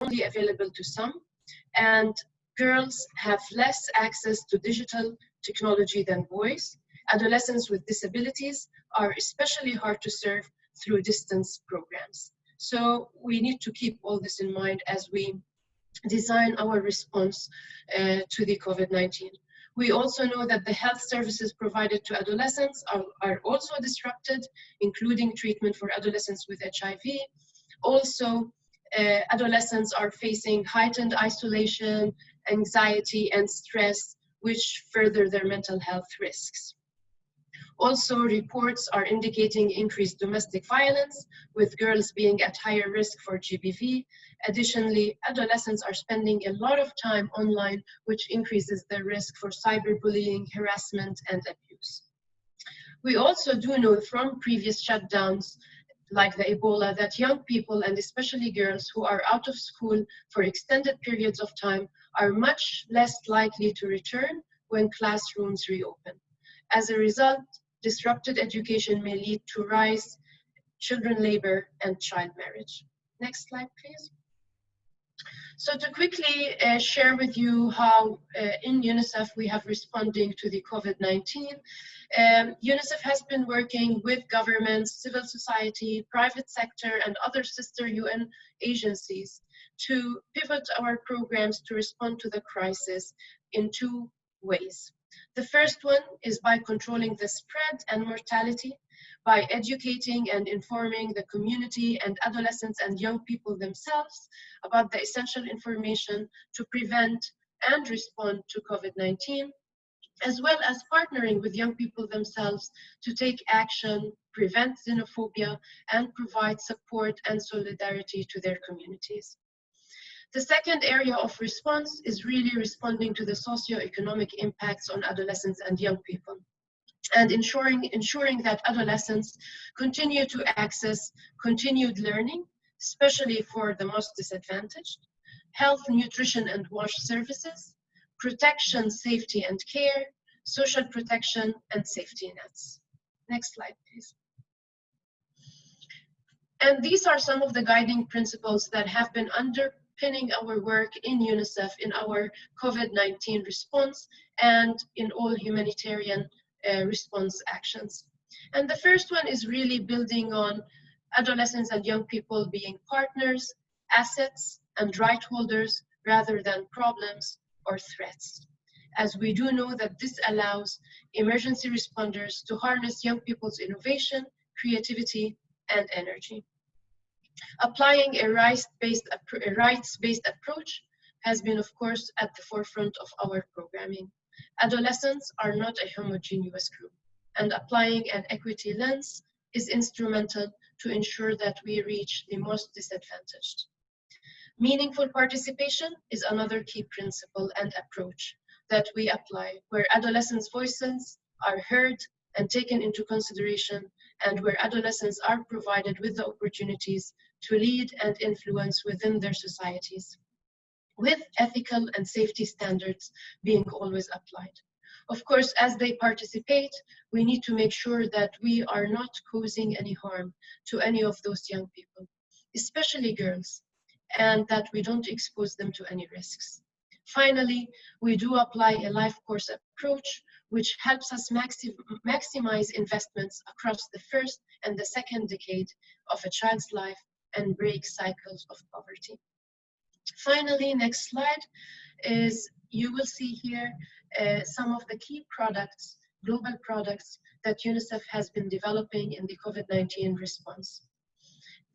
only available to some, and girls have less access to digital technology than boys. Adolescents with disabilities are especially hard to serve through distance programs. So we need to keep all this in mind as we design our response to the COVID-19. We also know that the health services provided to adolescents are also disrupted, including treatment for adolescents with HIV. Also, adolescents are facing heightened isolation, anxiety, and stress, which further their mental health risks. Also, reports are indicating increased domestic violence, with girls being at higher risk for GBV. Additionally, adolescents are spending a lot of time online, which increases their risk for cyberbullying, harassment, and abuse. We also do know from previous shutdowns, like the Ebola, that young people, and especially girls who are out of school for extended periods of time, are much less likely to return when classrooms reopen. As a result, disrupted education may lead to rise children labor and child marriage. Next slide, please. So to quickly share with you how in UNICEF we have responding to the COVID-19. UNICEF has been working with governments, civil society, private sector, and other sister UN agencies to pivot our programs to respond to the crisis in two ways. The first one is by controlling the spread and mortality, by educating and informing the community and adolescents and young people themselves about the essential information to prevent and respond to COVID-19, as well as partnering with young people themselves to take action, prevent xenophobia, and provide support and solidarity to their communities. The second area of response is really responding to the socio-economic impacts on adolescents and young people, and ensuring that adolescents continue to access continued learning, especially for the most disadvantaged, health, nutrition, and wash services, protection, safety, and care, social protection, and safety nets. Next slide, please. And these are some of the guiding principles that have been underpinning our work in UNICEF in our COVID-19 response and in all humanitarian response actions. And the first one is really building on adolescents and young people being partners, assets, and right holders rather than problems or threats, as we do know that this allows emergency responders to harness young people's innovation, creativity, and energy. Applying a rights-based approach has been, of course, at the forefront of our programming. Adolescents are not a homogeneous group, and applying an equity lens is instrumental to ensure that we reach the most disadvantaged. Meaningful participation is another key principle and approach that we apply, where adolescents' voices are heard and taken into consideration, and where adolescents are provided with the opportunities to lead and influence within their societies, with ethical and safety standards being always applied. Of course, as they participate, we need to make sure that we are not causing any harm to any of those young people, especially girls, and that we don't expose them to any risks. Finally, we do apply a life course approach, which helps us maximize investments across the first and the second decade of a child's life and break cycles of poverty. Finally, next slide is, you will see here some of the key products, global products, that UNICEF has been developing in the COVID-19 response.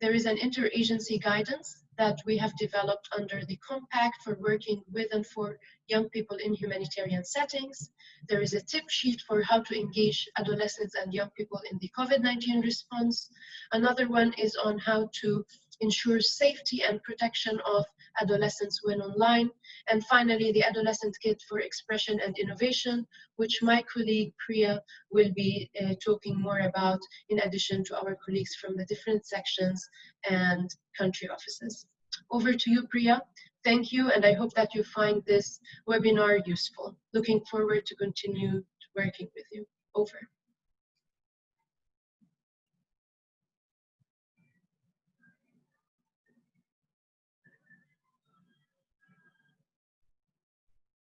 There is an interagency guidance that we have developed under the Compact for working with and for young people in humanitarian settings. There is a tip sheet for how to engage adolescents and young people in the COVID-19 response. Another one is on how to ensure safety and protection of adolescents when online. And finally, the Adolescent Kit for Expression and Innovation, which my colleague Priya will be talking more about, in addition to our colleagues from the different sections and country offices. Over to you, Priya. Thank you, and I hope that you find this webinar useful. Looking forward to continue working with you. Over.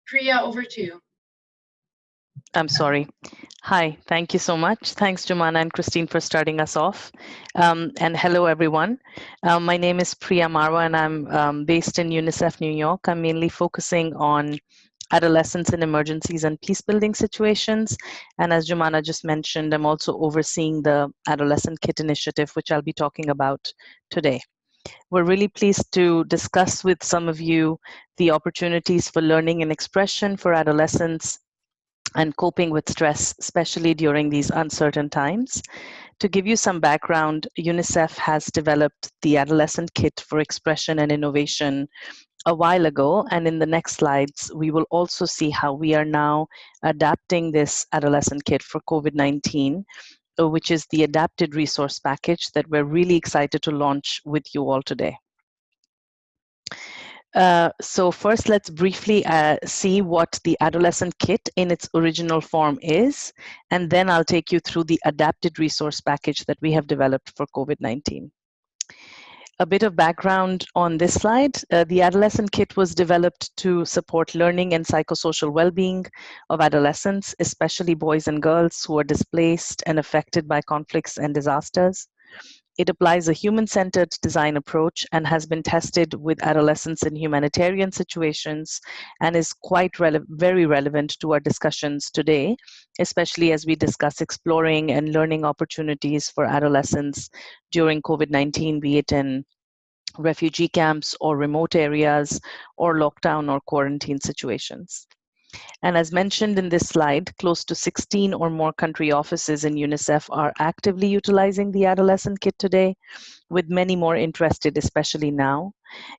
Priya, over to you. I'm sorry. Hi, thank you so much. Thanks, Jumana and Christine, for starting us off. And hello, everyone. My name is Priya Marwa, and I'm based in UNICEF, New York. I'm mainly focusing on adolescents in emergencies and peace building situations. And as Jumana just mentioned, I'm also overseeing the Adolescent Kit initiative, which I'll be talking about today. We're really pleased to discuss with some of you the opportunities for learning and expression for adolescents and coping with stress, especially during these uncertain times. To give you some background, UNICEF has developed the Adolescent Kit for Expression and Innovation a while ago, and in the next slides, we will also see how we are now adapting this Adolescent Kit for COVID-19, which is the adapted resource package that we're really excited to launch with you all today. So first, let's briefly see what the Adolescent Kit in its original form is, and then I'll take you through the adapted resource package that we have developed for COVID-19. A bit of background on this slide. The Adolescent Kit was developed to support learning and psychosocial well-being of adolescents, especially boys and girls who are displaced and affected by conflicts and disasters. It applies a human-centered design approach and has been tested with adolescents in humanitarian situations and is quite very relevant to our discussions today, especially as we discuss exploring and learning opportunities for adolescents during COVID-19, be it in refugee camps or remote areas or lockdown or quarantine situations. And as mentioned in this slide, close to 16 or more country offices in UNICEF are actively utilizing the Adolescent Kit today, with many more interested, especially now.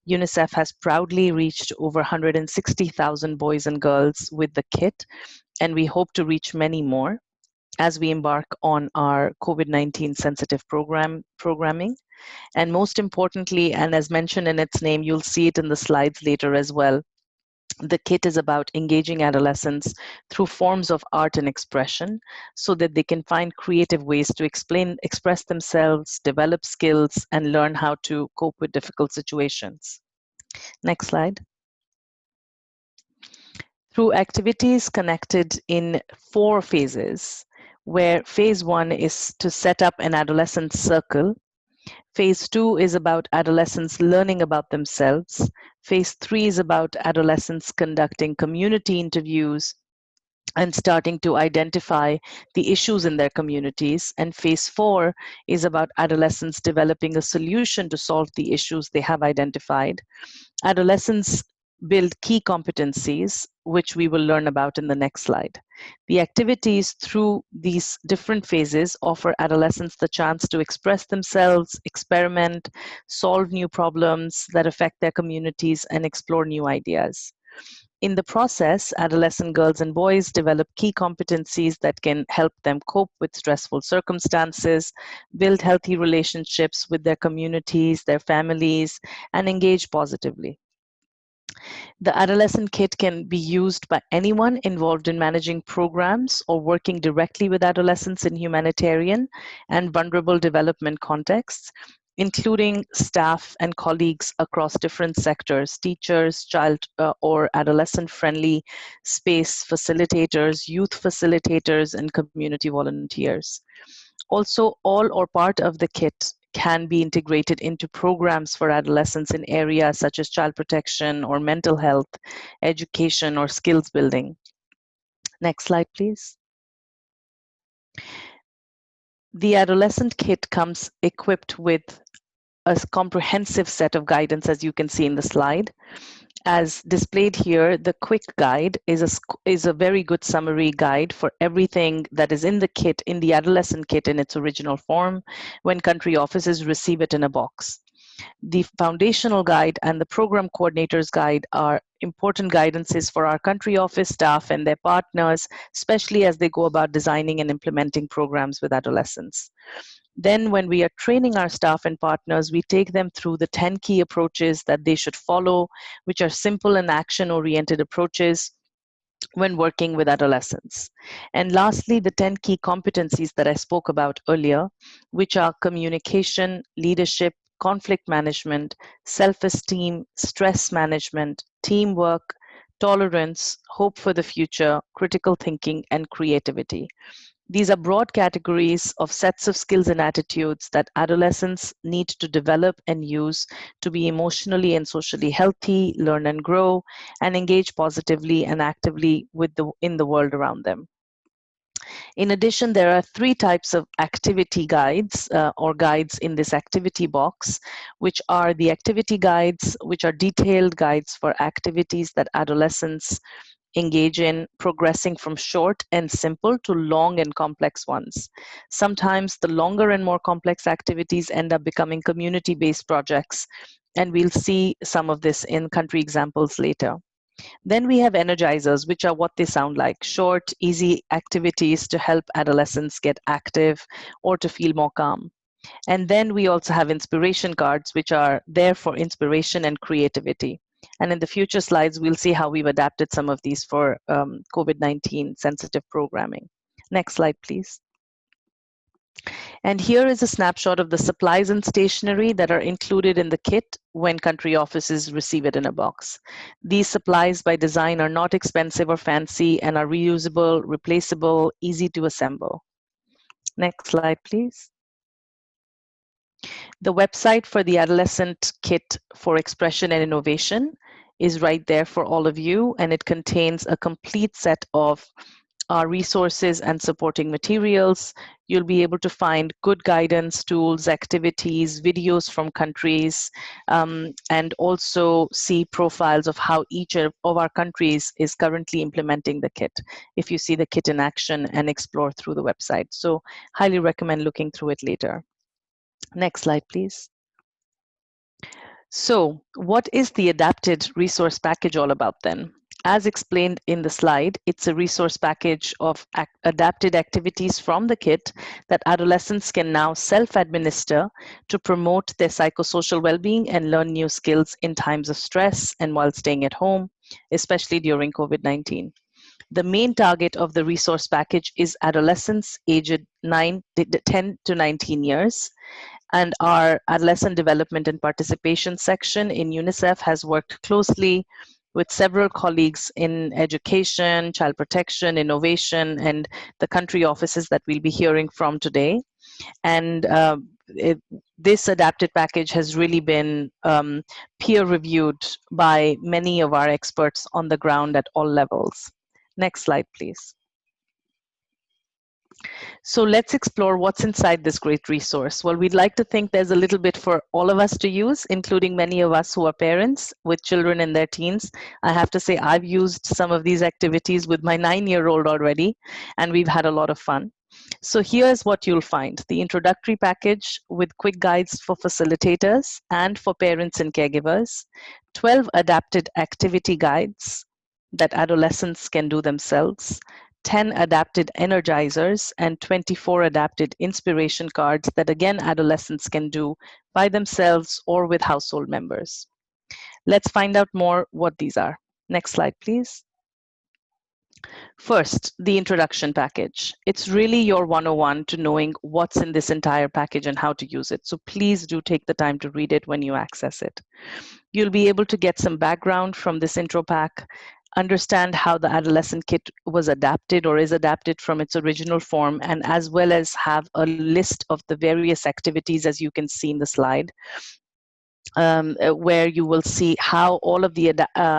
UNICEF has proudly reached over 160,000 boys and girls with the kit, and we hope to reach many more as we embark on our COVID-19 sensitive programming. And most importantly, and as mentioned in its name, you'll see it in the slides later as well, the kit is about engaging adolescents through forms of art and expression so that they can find creative ways to express themselves, develop skills, and learn how to cope with difficult situations. Next slide. Through activities connected in 4 phases, where phase 1 is to set up an adolescent circle. Phase 2 is about adolescents learning about themselves. Phase 3 is about adolescents conducting community interviews and starting to identify the issues in their communities. And phase 4 is about adolescents developing a solution to solve the issues they have identified. Adolescents build key competencies, which we will learn about in the next slide. The activities through these different phases offer adolescents the chance to express themselves, experiment, solve new problems that affect their communities, and explore new ideas. In the process, adolescent girls and boys develop key competencies that can help them cope with stressful circumstances, build healthy relationships with their communities, their families, and engage positively. The Adolescent Kit can be used by anyone involved in managing programs or working directly with adolescents in humanitarian and vulnerable development contexts, including staff and colleagues across different sectors, teachers, child or adolescent-friendly space facilitators, youth facilitators, and community volunteers. Also, all or part of the kit can be integrated into programs for adolescents in areas such as child protection or mental health, education, or skills building. Next slide, please. The Adolescent Kit comes equipped with a comprehensive set of guidance, as you can see in the slide. As displayed here, the quick guide is a very good summary guide for everything that is in the kit, in the Adolescent Kit in its original form, when country offices receive it in a box. The foundational guide and the program coordinator's guide are important guidances for our country office staff and their partners, especially as they go about designing and implementing programs with adolescents. Then when we are training our staff and partners, we take them through the 10 key approaches that they should follow, which are simple and action-oriented approaches when working with adolescents. And lastly, the 10 key competencies that I spoke about earlier, which are communication, leadership, conflict management, self-esteem, stress management, teamwork, tolerance, hope for the future, critical thinking, and creativity. These are broad categories of sets of skills and attitudes that adolescents need to develop and use to be emotionally and socially healthy, learn and grow, and engage positively and actively in the world around them. In addition, there are 3 types of activity guides or guides in this activity box, which are the activity guides, which are detailed guides for activities that adolescents engage in, progressing from short and simple to long and complex ones. Sometimes the longer and more complex activities end up becoming community-based projects, and we'll see some of this in country examples later. Then we have energizers, which are what they sound like: short, easy activities to help adolescents get active or to feel more calm. And then we also have inspiration cards, which are there for inspiration and creativity. And in the future slides, we'll see how we've adapted some of these for COVID-19 sensitive programming. Next slide, please. And here is a snapshot of the supplies and stationery that are included in the kit when country offices receive it in a box. These supplies by design are not expensive or fancy and are reusable, replaceable, easy to assemble. Next slide, please. The website for the Adolescent Kit for Expression and Innovation is right there for all of you, and it contains a complete set of our resources and supporting materials. You'll be able to find good guidance, tools, activities, videos from countries, and also see profiles of how each of our countries is currently implementing the kit, if you see the kit in action and explore through the website. So highly recommend looking through it later. Next slide, please. So what is the adapted resource package all about then? As explained in the slide, it's a resource package of adapted activities from the kit that adolescents can now self-administer to promote their psychosocial well-being and learn new skills in times of stress and while staying at home, especially during COVID-19. The main target of the resource package is adolescents aged 10 to 19 years. And our Adolescent Development and Participation section in UNICEF has worked closely with several colleagues in education, child protection, innovation, and the country offices that we'll be hearing from today. And this adapted package has really been peer-reviewed by many of our experts on the ground at all levels. Next slide, please. So let's explore what's inside this great resource. Well, we'd like to think there's a little bit for all of us to use, including many of us who are parents with children in their teens. I have to say I've used some of these activities with my 9-year-old already, and we've had a lot of fun. So here's what you'll find: the introductory package with quick guides for facilitators and for parents and caregivers, 12 adapted activity guides that adolescents can do themselves, 10 adapted energizers, and 24 adapted inspiration cards that again adolescents can do by themselves or with household members. Let's find out more what these are. Next slide, please. First, the introduction package. It's really your 101 to knowing what's in this entire package and how to use it. So please do take the time to read it when you access it. You'll be able to get some background from this intro pack, understand how the Adolescent Kit was adapted or is adapted from its original form, and as well as have a list of the various activities, as you can see in the slide, where you will see how all of the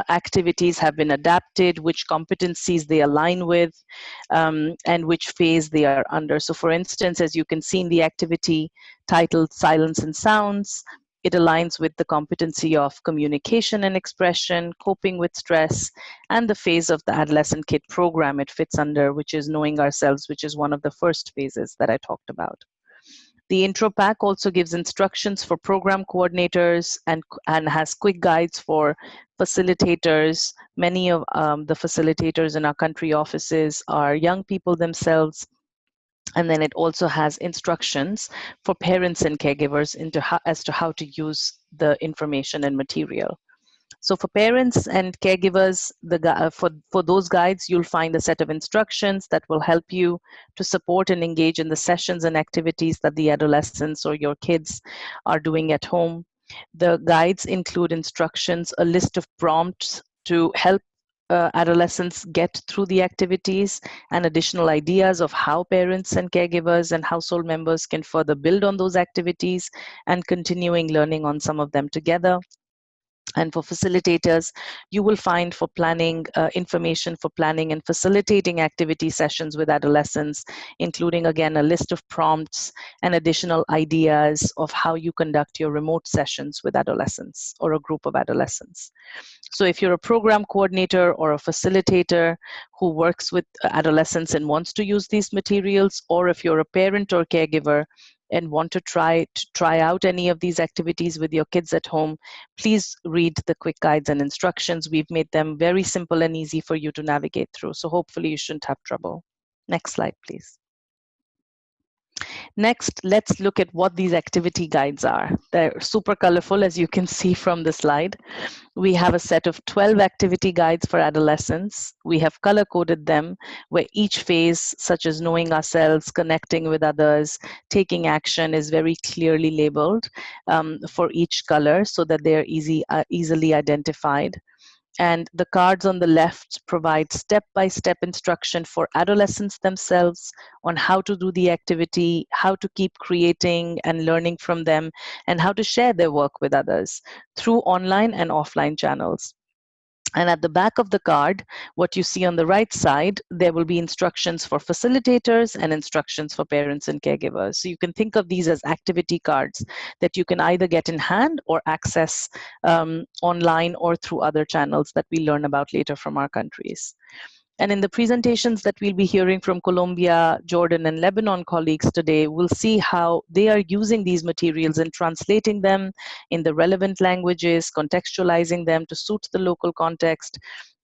activities have been adapted, which competencies they align with, and which phase they are under. So for instance, as you can see in the activity titled Silence and Sounds, it aligns with the competency of communication and expression, coping with stress, and the phase of the Adolescent Kit program it fits under, which is knowing ourselves, which is one of the first phases that I talked about. The intro pack also gives instructions for program coordinators and has quick guides for facilitators. Many of the facilitators in our country offices are young people themselves. And then it also has instructions for parents and caregivers as to how to use the information and material. So for parents and caregivers, for those guides, you'll find a set of instructions that will help you to support and engage in the sessions and activities that the adolescents or your kids are doing at home. The guides include instructions, a list of prompts to help adolescents get through the activities, and additional ideas of how parents and caregivers and household members can further build on those activities and continuing learning on some of them together. And for facilitators, you will find for planning information for planning and facilitating activity sessions with adolescents, including again a list of prompts and additional ideas of how you conduct your remote sessions with adolescents or a group of adolescents. So if you're a program coordinator or a facilitator who works with adolescents and wants to use these materials, or if you're a parent or caregiver and want to try out any of these activities with your kids at home, please read the quick guides and instructions. We've made them very simple and easy for you to navigate through. So hopefully you shouldn't have trouble. Next slide, please. Next, let's look at what these activity guides are. They're super colorful, as you can see from the slide. We have a set of 12 activity guides for adolescents. We have color-coded them, where each phase, such as knowing ourselves, connecting with others, taking action, is very clearly labeled for each color so that they're easily identified. And the cards on the left provide step-by-step instruction for adolescents themselves on how to do the activity, how to keep creating and learning from them, and how to share their work with others through online and offline channels. And at the back of the card, what you see on the right side, there will be instructions for facilitators and instructions for parents and caregivers. So you can think of these as activity cards that you can either get in hand or access online or through other channels that we learn about later from our countries. And in the presentations that we'll be hearing from Colombia, Jordan, and Lebanon colleagues today, we'll see how they are using these materials and translating them in the relevant languages, contextualizing them to suit the local context.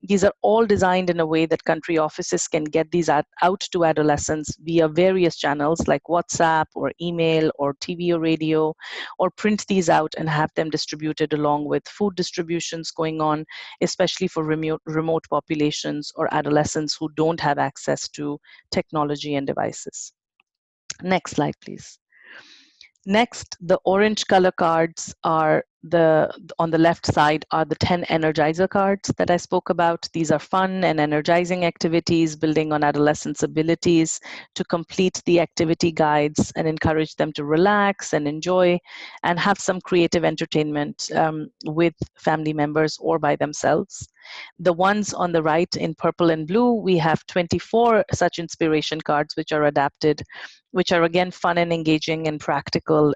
These are all designed in a way that country offices can get these out to adolescents via various channels like WhatsApp or email or TV or radio, or print these out and have them distributed along with food distributions going on, especially for remote populations or adolescents who don't have access to technology and devices. Next slide, please. Next, the orange color cards are on the left side are the 10 energizer cards that I spoke about. These are fun and energizing activities building on adolescents' abilities to complete the activity guides and encourage them to relax and enjoy and have some creative entertainment with family members or by themselves. The ones on the right in purple and blue, we have 24 such inspiration cards which are adapted, which are again fun and engaging and practical,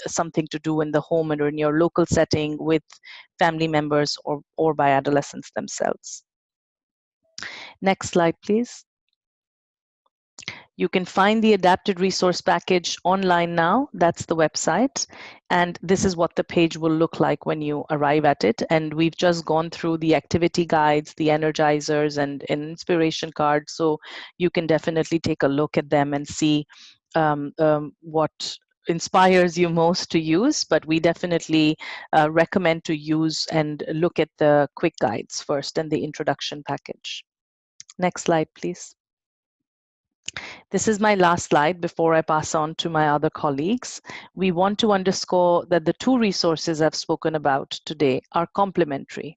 something to do in the home or in your local setting with family members or by adolescents themselves. Next slide, please. You can find the adapted resource package online now. That's the website. And this is what the page will look like when you arrive at it. And we've just gone through the activity guides, the energizers, and inspiration cards. So you can definitely take a look at them and see what inspires you most to use. But we definitely recommend to use and look at the quick guides first and the introduction package. Next slide, please. This is my last slide before I pass on to my other colleagues. We want to underscore that the two resources I've spoken about today are complementary.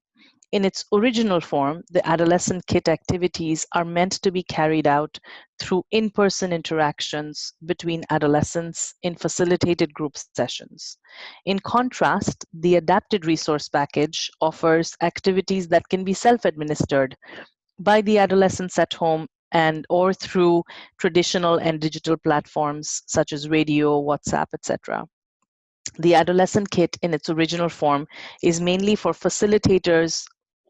In its original form, the Adolescent Kit activities are meant to be carried out through in-person interactions between adolescents in facilitated group sessions. In contrast, the adapted resource package offers activities that can be self-administered by the adolescents at home and or through traditional and digital platforms such as radio, WhatsApp, etc. The Adolescent Kit in its original form is mainly for facilitators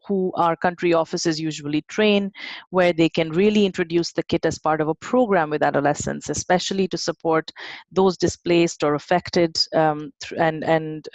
who our country offices usually train, where they can really introduce the kit as part of a program with adolescents, especially to support those displaced or affected and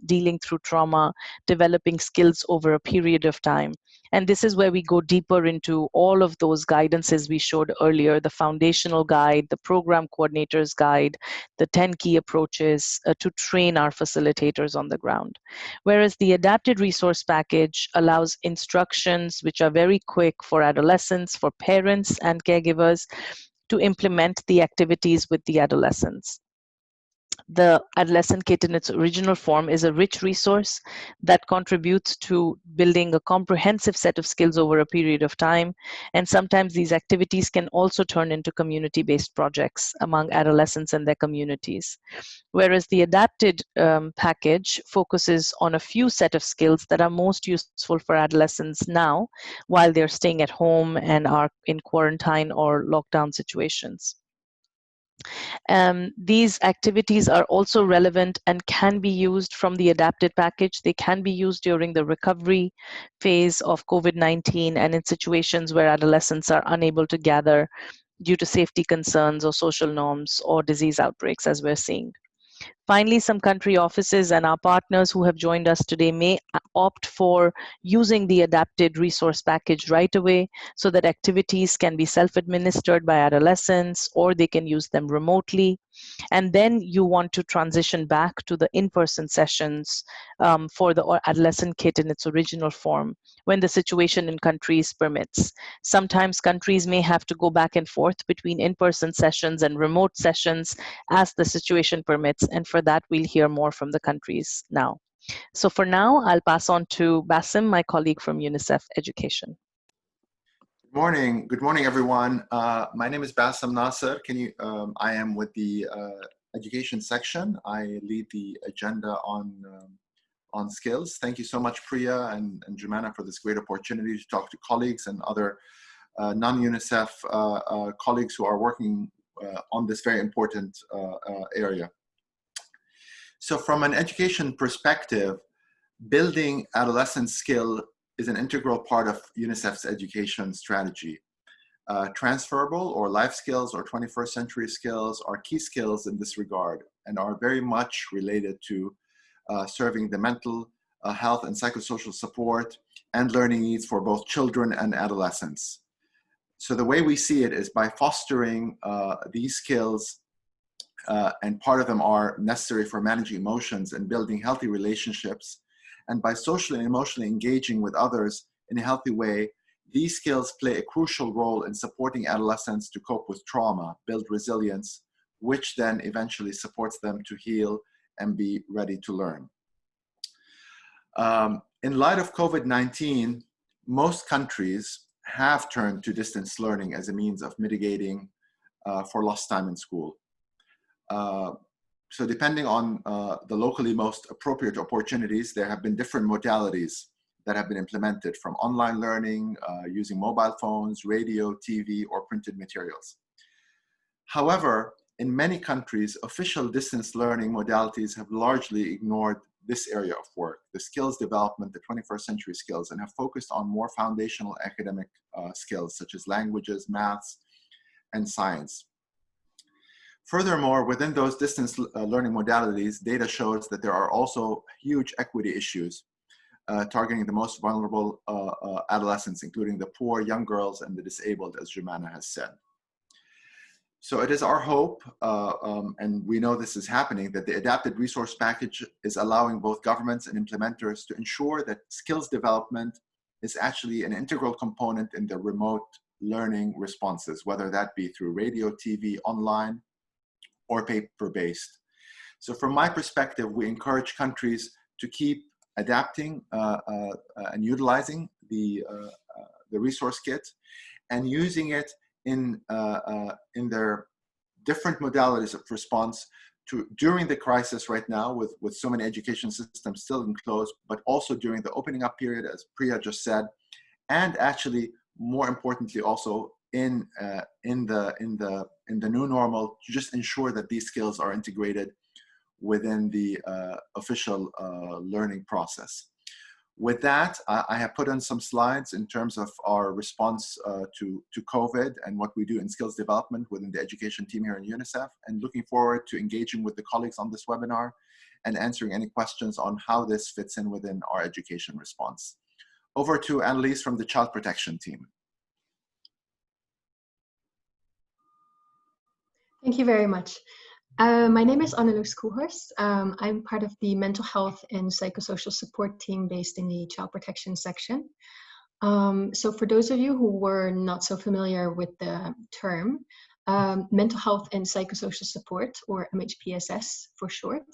dealing through trauma, developing skills over a period of time. And this is where we go deeper into all of those guidances we showed earlier, the foundational guide, the program coordinator's guide, the 10 key approaches to train our facilitators on the ground. Whereas the adapted resource package allows instructions which are very quick for adolescents, for parents and caregivers to implement the activities with the adolescents. The Adolescent Kit in its original form is a rich resource that contributes to building a comprehensive set of skills over a period of time. And sometimes these activities can also turn into community-based projects among adolescents and their communities. Whereas the adapted package focuses on a few set of skills that are most useful for adolescents now while they're staying at home and are in quarantine or lockdown situations. These activities are also relevant and can be used from the adapted package. They can be used during the recovery phase of COVID-19 and in situations where adolescents are unable to gather due to safety concerns or social norms or disease outbreaks, as we're seeing. Finally, some country offices and our partners who have joined us today may opt for using the adapted resource package right away so that activities can be self-administered by adolescents or they can use them remotely. And then you want to transition back to the in-person sessions for the Adolescent Kit in its original form when the situation in countries permits. Sometimes countries may have to go back and forth between in-person sessions and remote sessions as the situation permits, and for that we'll hear more from the countries now. So for now, I'll pass on to Bassem, my colleague from UNICEF Education. Good morning, everyone. My name is Bassem Nasser. I am with the education section. I lead the agenda on skills. Thank you so much, Priya and Jumana, for this great opportunity to talk to colleagues and other non-UNICEF colleagues who are working on this very important area. So from an education perspective, building adolescent skill is an integral part of UNICEF's education strategy. Transferable or life skills or 21st century skills are key skills in this regard and are very much related to serving the mental health and psychosocial support and learning needs for both children and adolescents. So the way we see it is by fostering these skills, and part of them are necessary for managing emotions and building healthy relationships, and by socially and emotionally engaging with others in a healthy way, these skills play a crucial role in supporting adolescents to cope with trauma, build resilience, which then eventually supports them to heal and be ready to learn. In light of COVID-19, most countries have turned to distance learning as a means of mitigating for lost time in school. So depending on the locally most appropriate opportunities, there have been different modalities that have been implemented, from online learning, using mobile phones, radio, TV, or printed materials. However, in many countries, official distance learning modalities have largely ignored this area of work, the skills development, the 21st century skills, and have focused on more foundational academic skills such as languages, maths, and science. Furthermore, within those distance learning modalities, data shows that there are also huge equity issues targeting the most vulnerable adolescents, including the poor, young girls, and the disabled, as Jumana has said. So it is our hope, and we know this is happening, that the adapted resource package is allowing both governments and implementers to ensure that skills development is actually an integral component in the remote learning responses, whether that be through radio, TV, online, or paper-based. So from my perspective, we encourage countries to keep adapting and utilizing the resource kit and using it in their different modalities of response to during the crisis right now with so many education systems still enclosed, but also during the opening up period, as Priya just said, and actually more importantly also in the new normal, to just ensure that these skills are integrated within the official learning process. With that, I have put in some slides in terms of our response to COVID and what we do in skills development within the education team here in UNICEF, and looking forward to engaging with the colleagues on this webinar and answering any questions on how this fits in within our education response. Over to Annalise from the Child Protection team. Thank you very much. My name is Annelies Koehorst. I'm part of the mental health and psychosocial support team based in the child protection section. So for those of you who were not so familiar with the term, mental health and psychosocial support, or MHPSS for short,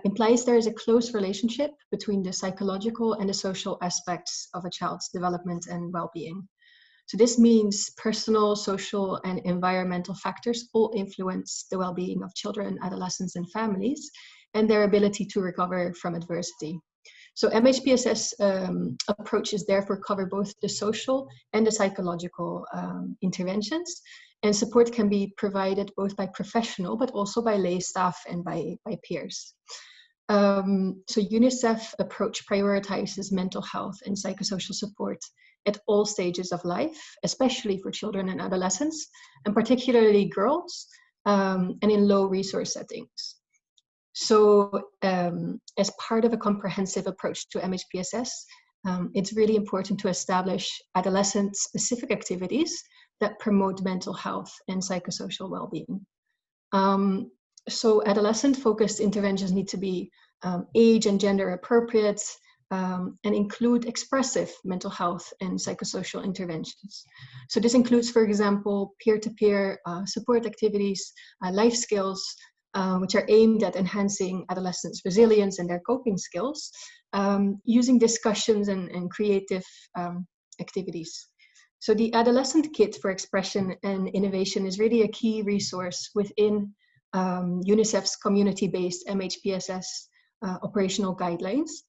implies there is a close relationship between the psychological and the social aspects of a child's development and well-being. So this means personal, social, and environmental factors all influence the well-being of children, adolescents, and families, and their ability to recover from adversity. So MHPSS approaches therefore cover both the social and the psychological interventions, and support can be provided both by professional, but also by lay staff and by peers. So UNICEF approach prioritizes mental health and psychosocial support at all stages of life, especially for children and adolescents, and particularly girls, and in low resource settings. So as part of a comprehensive approach to MHPSS, it's really important to establish adolescent-specific activities that promote mental health and psychosocial well-being. So adolescent-focused interventions need to be age and gender appropriate, and include expressive mental health and psychosocial interventions. So this includes, for example, peer-to-peer support activities, life skills, which are aimed at enhancing adolescents' resilience and their coping skills, using discussions and creative activities. So the Adolescent Kit for Expression and Innovation is really a key resource within UNICEF's community-based MHPSS operational guidelines.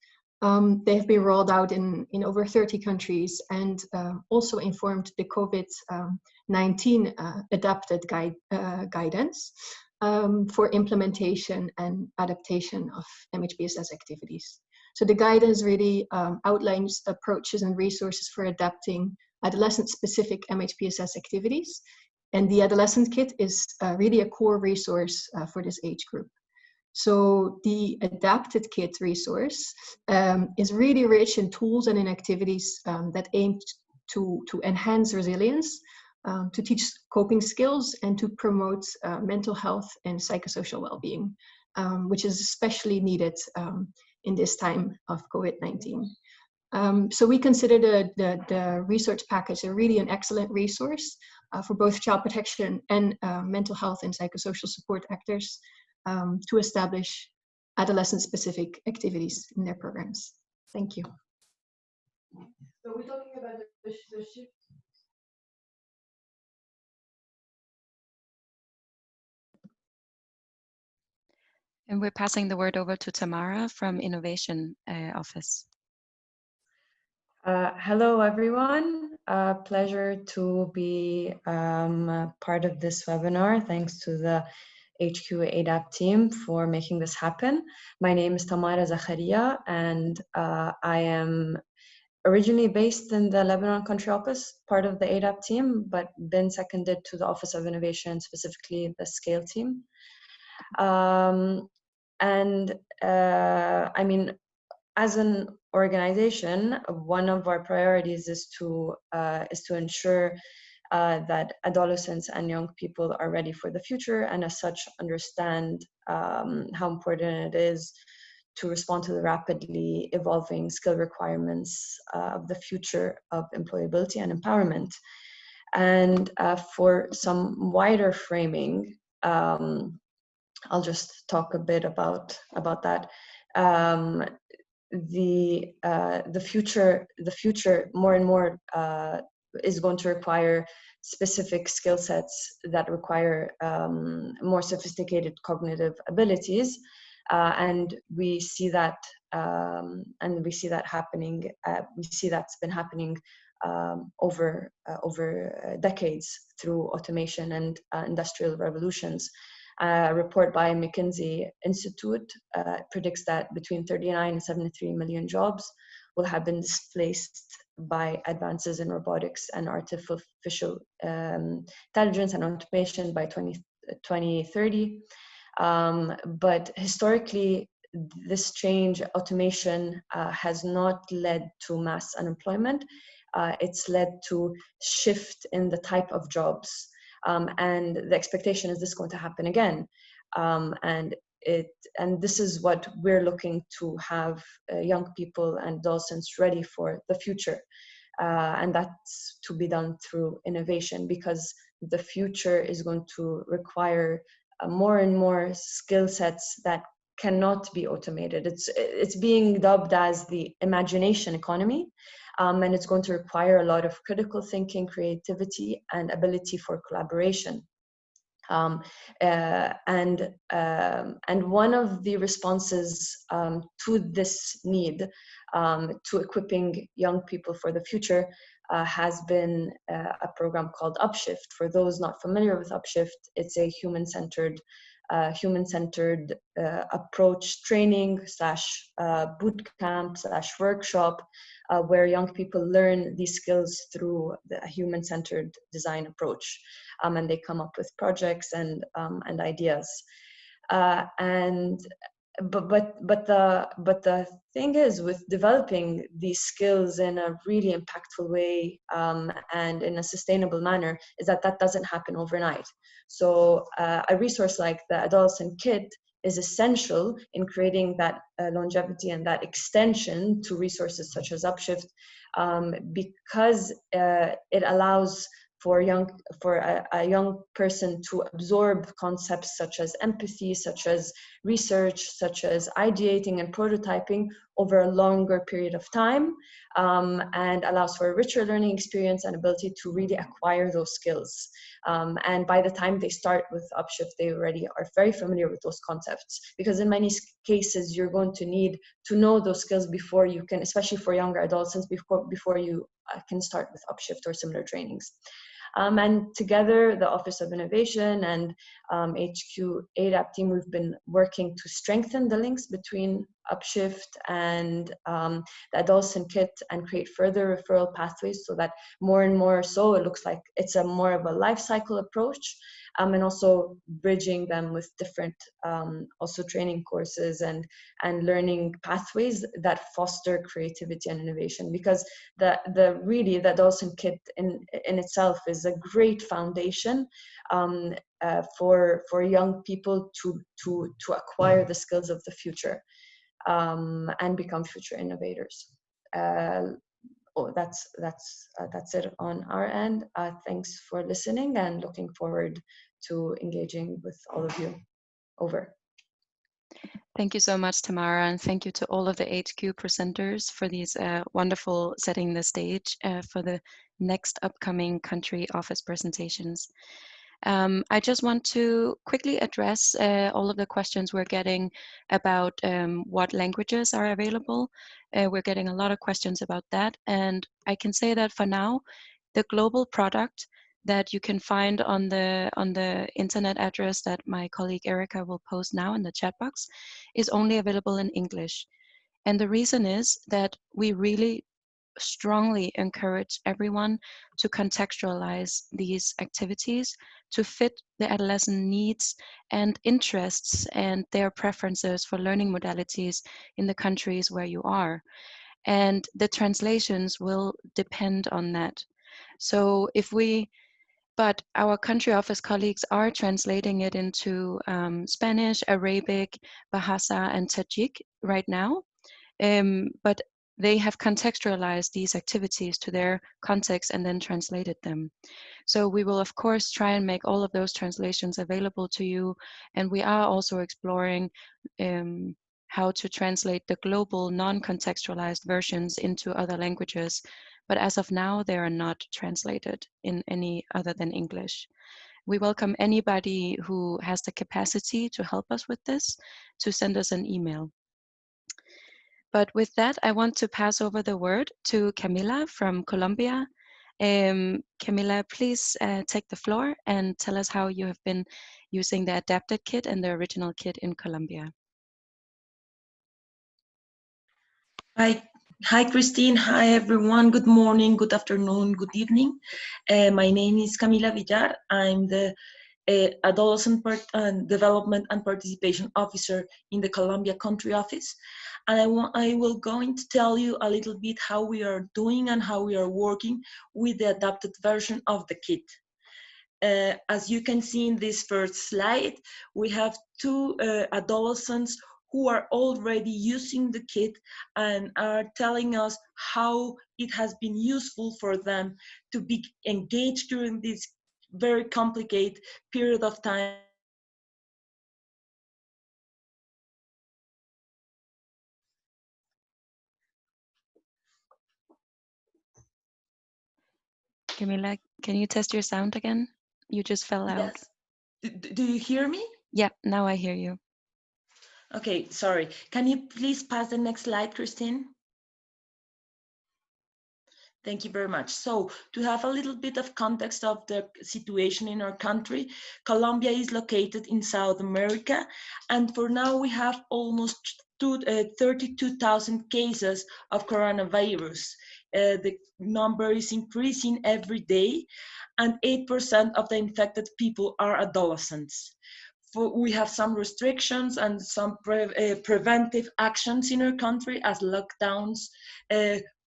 They have been rolled out in over 30 countries and also informed the COVID-19 adapted guidance for implementation and adaptation of MHPSS activities. So the guidance really outlines approaches and resources for adapting adolescent-specific MHPSS activities. And the Adolescent Kit is really a core resource for this age group. So the Adapted Kit resource is really rich in tools and in activities that aim to enhance resilience, to teach coping skills, and to promote mental health and psychosocial well-being, which is especially needed in this time of COVID-19. So we consider the research package a really an excellent resource for both child protection and mental health and psychosocial support actors to establish adolescent-specific activities in their programs. Thank you. So we're talking about the shift. And we're passing the word over to Tamara from Innovation Office. Hello, everyone. Pleasure to be part of this webinar. Thanks to the HQ ADAP team for making this happen. My name is Tamara Zakharia, and I am originally based in the Lebanon country office, part of the ADAP team, but been seconded to the Office of Innovation, specifically the SCALE team. I mean, as an organization, one of our priorities is to ensure that adolescents and young people are ready for the future, and as such understand how important it is to respond to the rapidly evolving skill requirements of the future of employability and empowerment. And for some wider framing, I'll just talk a bit about that. The future more and more is going to require specific skill sets that require more sophisticated cognitive abilities, and we see that happening. We see that's been happening over decades through automation and industrial revolutions. A report by McKinsey Institute predicts that between 39 and 73 million jobs will have been displaced by advances in robotics and artificial intelligence and automation by 2030. But historically, this change, automation, has not led to mass unemployment. It's led to shift in the type of jobs. And the expectation is this is going to happen again. And this is what we're looking to have young people and adolescents ready for the future. and that's to be done through innovation, because the future is going to require more and more skill sets that cannot be automated. It's being dubbed as the imagination economy, and it's going to require a lot of critical thinking, creativity, and ability for collaboration. And one of the responses to this need, to equipping young people for the future, has been a program called Upshift. For those not familiar with Upshift, it's a human-centered approach training / boot camp / workshop, where young people learn these skills through the human-centered design approach, and they come up with projects and ideas. But the thing is, with developing these skills in a really impactful way, and in a sustainable manner, is that doesn't happen overnight. So a resource like the Adolescent Kit is essential in creating that longevity and that extension to resources such as Upshift, because it allows for a young person to absorb concepts such as empathy, such as research, such as ideating and prototyping over a longer period of time, and allows for a richer learning experience and ability to really acquire those skills. And by the time they start with Upshift, they already are very familiar with those concepts, because in many cases, you're going to need to know those skills before you can, especially for younger adolescents, before you can start with Upshift or similar trainings. And together, the Office of Innovation and HQ ADAP team, we've been working to strengthen the links between Upshift and the Adolescent Kit, and create further referral pathways, so that more and more so it looks like it's a more of a life cycle approach, and also bridging them with different also training courses and learning pathways that foster creativity and innovation. Because the Adolescent Kit in itself is a great foundation for young people to acquire the skills of the future, and become future innovators. That's it on our end. Thanks for listening, and looking forward to engaging with all of you. Over. Thank you so much, Tamara, and thank you to all of the HQ presenters for these wonderful setting the stage for the next upcoming country office presentations. I just want to quickly address all of the questions we're getting about what languages are available. We're getting a lot of questions about that, and I can say that for now, the global product that you can find on the internet address that my colleague Erica will post now in the chat box is only available in English. And the reason is that we really strongly encourage everyone to contextualize these activities to fit the adolescent needs and interests and their preferences for learning modalities in the countries where you are. And the translations will depend on that. So but our country office colleagues are translating it into Spanish, Arabic, Bahasa, and Tajik right now. But they have contextualized these activities to their context and then translated them. So we will, of course, try and make all of those translations available to you. And we are also exploring how to translate the global non-contextualized versions into other languages. But as of now, they are not translated in any other than English. We welcome anybody who has the capacity to help us with this to send us an email. But with that, I want to pass over the word to Camila from Colombia. Camila, please take the floor and tell us how you have been using the adapted kit and the original kit in Colombia. Hi, Christine. Hi, everyone. Good morning, good afternoon, good evening. My name is Camila Villar. I'm the Adolescent Development and Participation Officer in the Colombia Country Office. And I will going to tell you a little bit how we are doing and how we are working with the adapted version of the kit. As you can see in this first slide, we have two adolescents who are already using the kit and are telling us how it has been useful for them to be engaged during this very complicated period of time. Camila, can you test your sound again? You just fell out. Yes. Do you hear me? Yeah, now I hear you. Okay, sorry. Can you please pass the next slide, Christine? Thank you very much. So to have a little bit of context of the situation in our country, Colombia is located in South America, and for now we have almost 32,000 cases of coronavirus. The number is increasing every day, and 8% of the infected people are adolescents. We have some restrictions and some preventive actions in our country as lockdowns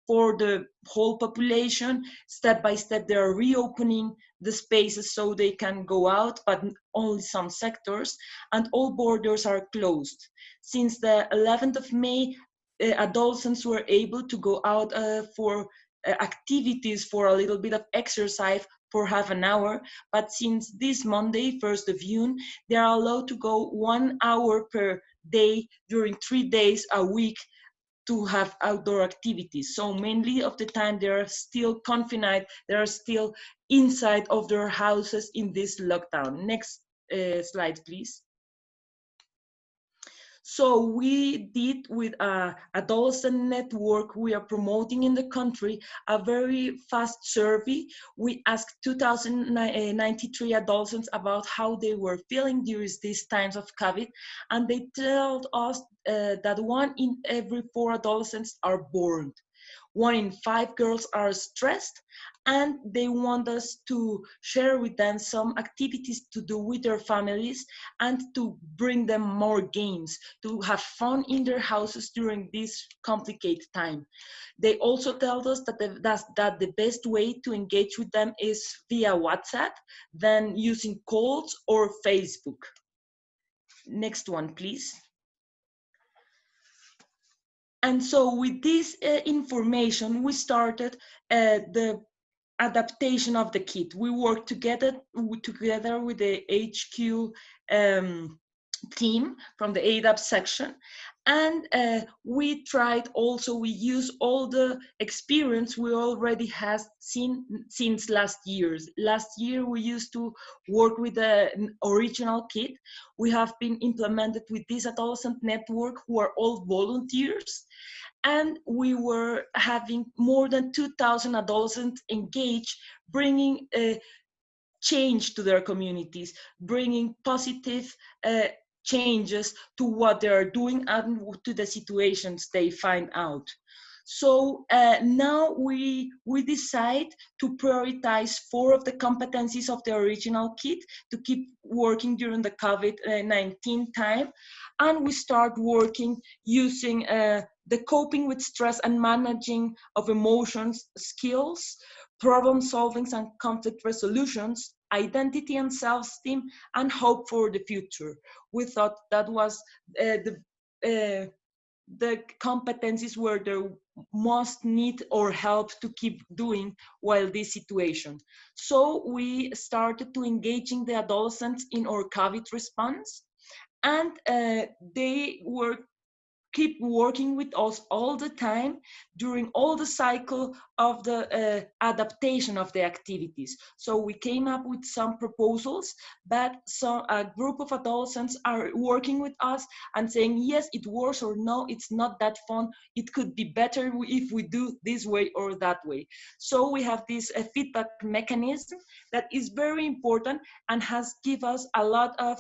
for the whole population. Step by step, they are reopening the spaces so they can go out, but only some sectors, and all borders are closed. Since the 11th of May, adolescents were able to go out for activities, for a little bit of exercise for half an hour, but since this Monday, 1st of June, they are allowed to go 1 hour per day during 3 days a week to have outdoor activities. So mainly of the time they are still confined, they are still inside of their houses in this lockdown. Next slide, please. So we did with a adolescent network we are promoting in the country a very fast survey. We asked 2,093 adolescents about how they were feeling during these times of COVID, and they told us that 1 in every 4 adolescents are bored. 1 in 5 girls are stressed, and they want us to share with them some activities to do with their families and to bring them more games, to have fun in their houses during this complicated time. They also tell us that the best way to engage with them is via WhatsApp, then using calls or Facebook. Next one, please. And so with this information, we started the adaptation of the kit. We worked together with the HQ team from the ADAP section, and we use all the experience we already has seen since last year. Last year we used to work with an original kit. We have been implemented with this adolescent network who are all volunteers, and we were having more than 2,000 adolescents engaged, bringing change to their communities, bringing positive changes to what they are doing and to the situations they find out. So now we decide to prioritize 4 of the competencies of the original kit to keep working during the COVID-19 time. And we start working using the coping with stress and managing of emotions skills, problem solving and conflict resolutions, identity and self-esteem, and hope for the future. We thought that was the competencies where they most need or help to keep doing while this situation. So we started to engaging the adolescents in our COVID response, and they were keep working with us all the time during all the cycle of the adaptation of the activities. So we came up with some proposals, but a group of adolescents are working with us and saying, yes, it works, or no, it's not that fun. It could be better if we do this way or that way. So we have this feedback mechanism that is very important and has given us a lot of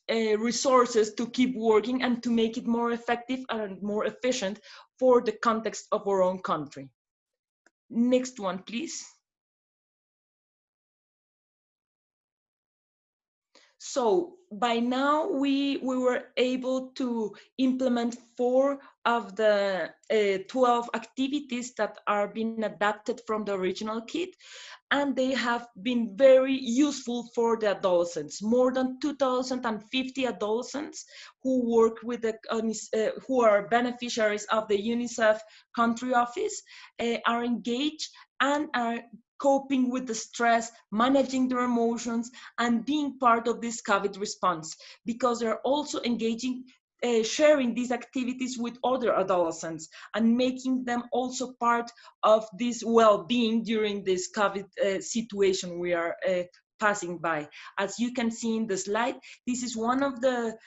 resources to keep working and to make it more effective and more efficient for the context of our own country. Next one, please. So by now we were able to implement 4 of the 12 activities that are being adapted from the original kit, and they have been very useful for the adolescents. More than 2,050 adolescents who work with the who are beneficiaries of the UNICEF country office are engaged and are coping with the stress, managing their emotions, and being part of this COVID response, because they're also engaging, sharing these activities with other adolescents and making them also part of this well-being during this COVID situation we are passing by. As you can see in the slide, this is one of the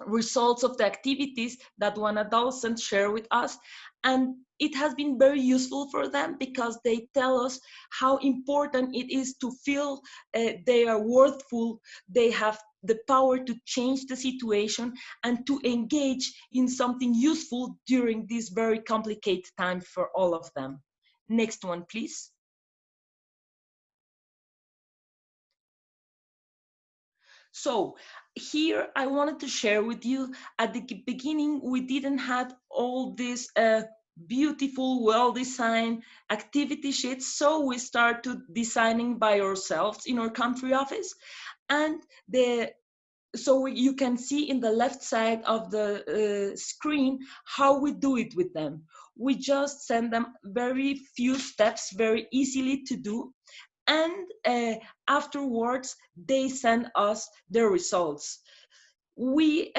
results of the activities that one adolescent shared with us, and it has been very useful for them because they tell us how important it is to feel they are worthful, they have the power to change the situation and to engage in something useful during this very complicated time for all of them. Next one, please. So here I wanted to share with you, at the beginning we didn't have all these beautiful, well-designed activity sheets, so we started designing by ourselves in our country office. And so you can see in the left side of the screen how we do it with them. We just send them very few steps, very easily to do, and afterwards they send us the results. We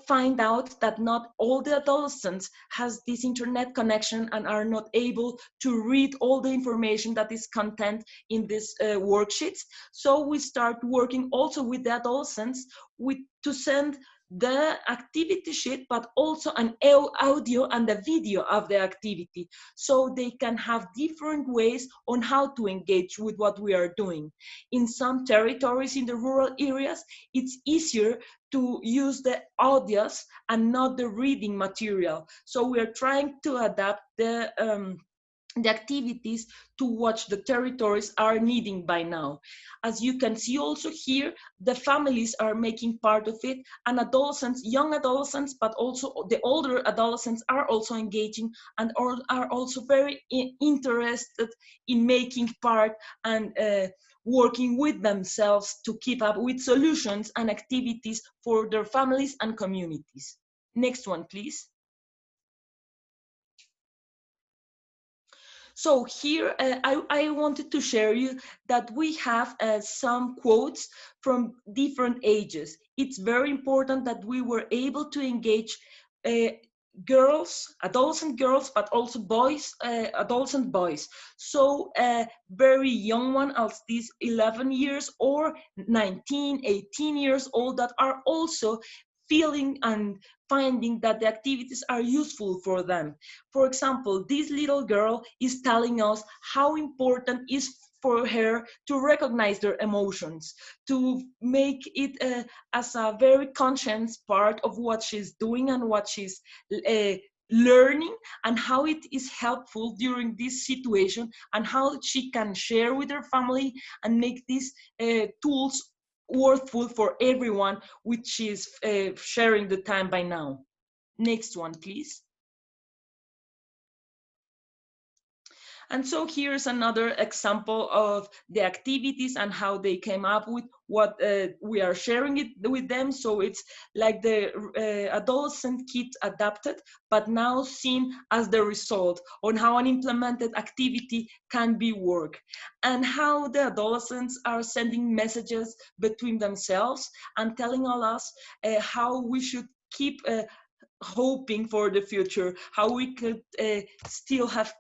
find out that not all the adolescents has this internet connection and are not able to read all the information that is content in these worksheets. So we start working also with the adolescents to send the activity sheet, but also an audio and a video of the activity, so they can have different ways on how to engage with what we are doing. In some territories in the rural areas, it's easier to use the audios and not the reading material. So we are trying to adapt the activities to what the territories are needing by now. As you can see also here, the families are making part of it, and adolescents, young adolescents, but also the older adolescents are also engaging and are also very interested in making part and working with themselves to keep up with solutions and activities for their families and communities. Next one, please. So here I wanted to share you that we have some quotes from different ages. It's very important that we were able to engage girls, adolescent girls, but also boys, adolescent boys. So very young one, as these 11 years or 19, 18 years old, that are also feeling and finding that the activities are useful for them. For example, this little girl is telling us how important it is for her to recognize their emotions, to make it as a very conscious part of what she's doing and what she's learning, and how it is helpful during this situation, and how she can share with her family and make these tools worthful for everyone, which is sharing the time by now. Next one, please. And so here's another example of the activities and how they came up with what we are sharing it with them. So it's like the adolescent kit adapted, but now seen as the result on how an implemented activity can be work, and how the adolescents are sending messages between themselves and telling us how we should keep hoping for the future, how we could still have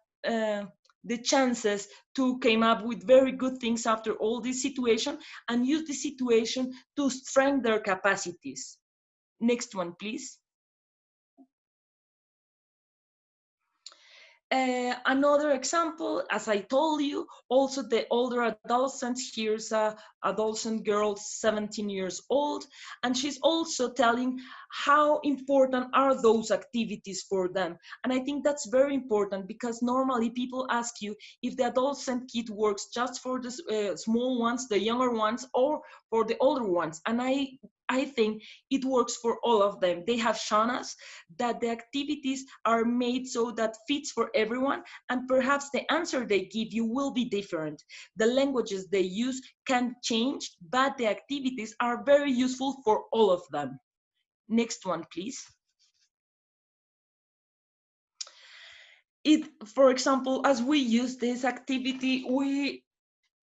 the chances to come up with very good things after all this situation, and use the situation to strengthen their capacities. Next one, please. Another example, as I told you, also the older adolescents. Here's a adolescent girl, 17 years old, and she's also telling how important are those activities for them. And I think that's very important, because normally people ask you if the adolescent kid works just for the small ones, the younger ones, or for the older ones. And I think it works for all of them. They have shown us that the activities are made so that fits for everyone, and perhaps the answer they give you will be different. The languages they use can change, but the activities are very useful for all of them. Next one, please. For example, as we use this activity,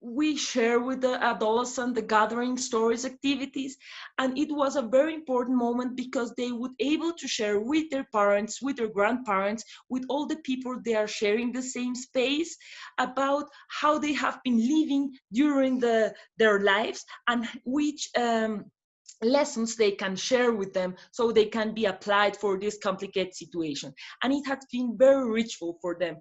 we share with the adolescent the gathering stories activities, and it was a very important moment because they would able to share with their parents, with their grandparents, with all the people they are sharing the same space, about how they have been living during their lives, and which lessons they can share with them so they can be applied for this complicated situation. And it has been very richful for them.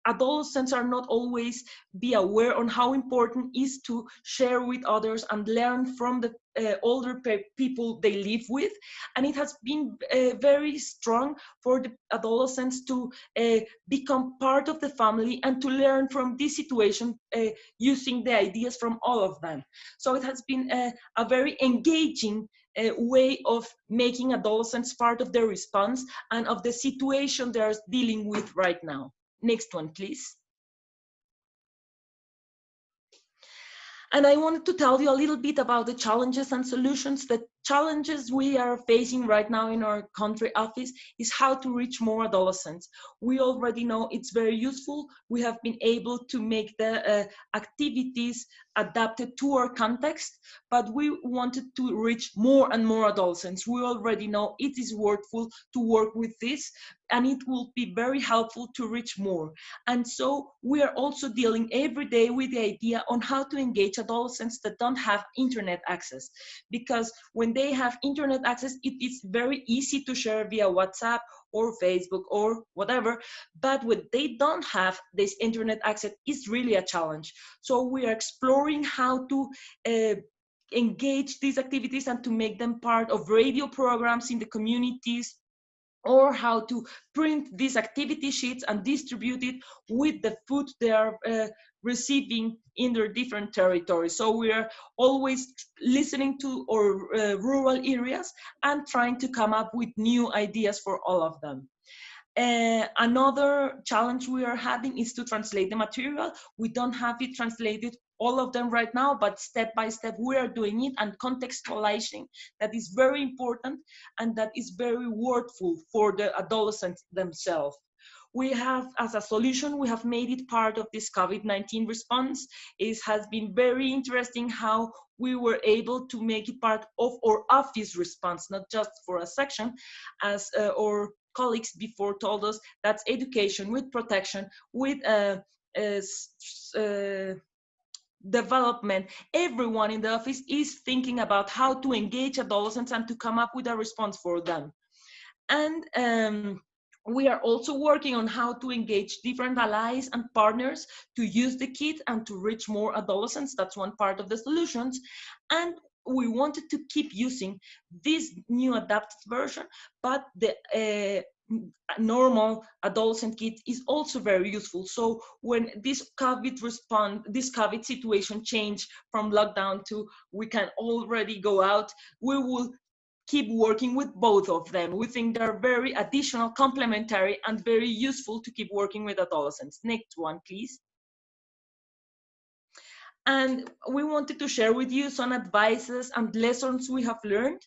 Adolescents are not always be aware on how important is to share with others and learn from the older people they live with. And it has been very strong for the adolescents to become part of the family and to learn from this situation using the ideas from all of them. So it has been a very engaging way of making adolescents part of their response and of the situation they're dealing with right now. Next one, please. And I wanted to tell you a little bit about the challenges and solutions. The challenges we are facing right now in our country office is how to reach more adolescents. We already know it's very useful. We have been able to make the activities adapted to our context, but we wanted to reach more and more adolescents. We already know it is worthwhile to work with this, and it will be very helpful to reach more. And so we are also dealing every day with the idea on how to engage adolescents that don't have internet access. Because when they have internet access, it is very easy to share via WhatsApp or Facebook or whatever, but when they don't have this internet access, it's really a challenge. So we are exploring how to engage these activities and to make them part of radio programs in the communities, or how to print these activity sheets and distribute it with the food they are receiving in their different territories. So we are always listening to our rural areas and trying to come up with new ideas for all of them. Another challenge we are having is to translate the material. We don't have it translated, all of them right now, but step by step we are doing it and contextualizing. That is very important, and that is very worthwhile for the adolescents themselves. We have, as a solution, we have made it part of this COVID-19 response. It has been very interesting how we were able to make it part of our office response, not just for a section, as our colleagues before told us. That's education with protection, with development. Everyone in the office is thinking about how to engage adolescents and to come up with a response for them. And we are also working on how to engage different allies and partners to use the kit and to reach more adolescents. That's one part of the solutions. And we wanted to keep using this new adapted version, but the normal adolescent kit is also very useful. So when this COVID situation change from lockdown to we can already go out, we will keep working with both of them. We think they're very additional, complementary, and very useful to keep working with adolescents. Next one, please. And we wanted to share with you some advices and lessons we have learned.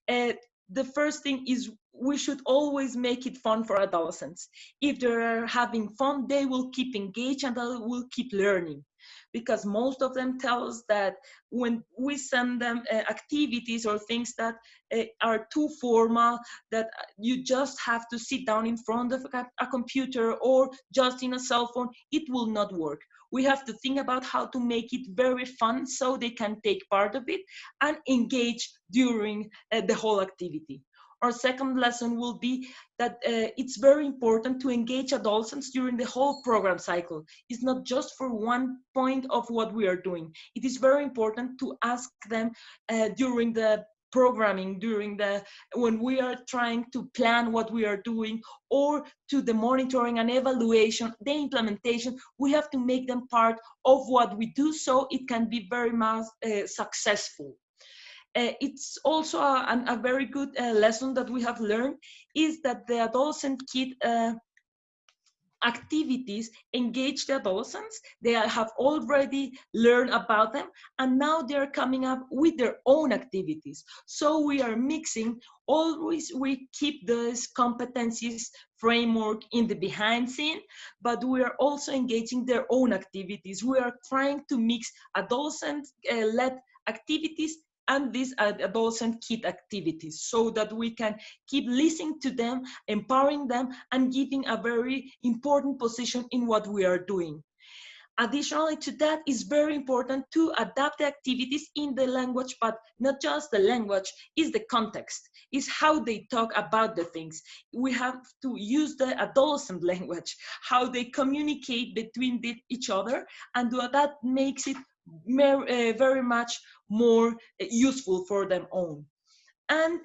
The first thing is we should always make it fun for adolescents. If they're having fun, they will keep engaged and they will keep learning. Because most of them tell us that when we send them activities or things that are too formal, that you just have to sit down in front of a computer or just in a cell phone, it will not work. We have to think about how to make it very fun so they can take part of it and engage during the whole activity. Our second lesson will be that it's very important to engage adolescents during the whole program cycle. It's not just for one point of what we are doing. It is very important to ask them during the programming, when we are trying to plan what we are doing, or to the monitoring and evaluation, the implementation. We have to make them part of what we do, so it can be very much successful. It's also a very good lesson that we have learned, is that the adolescent kid activities engage the adolescents. They have already learned about them, and now they're coming up with their own activities. So we are mixing, always we keep this competencies framework in the behind scene, but we are also engaging their own activities. We are trying to mix adolescent-led activities and these adolescent kid activities, so that we can keep listening to them, empowering them, and giving a very important position in what we are doing. Additionally to that, it's very important to adapt the activities in the language, but not just the language, is the context, is how they talk about the things. We have to use the adolescent language, how they communicate between each other, and that makes it very much more useful for them own. And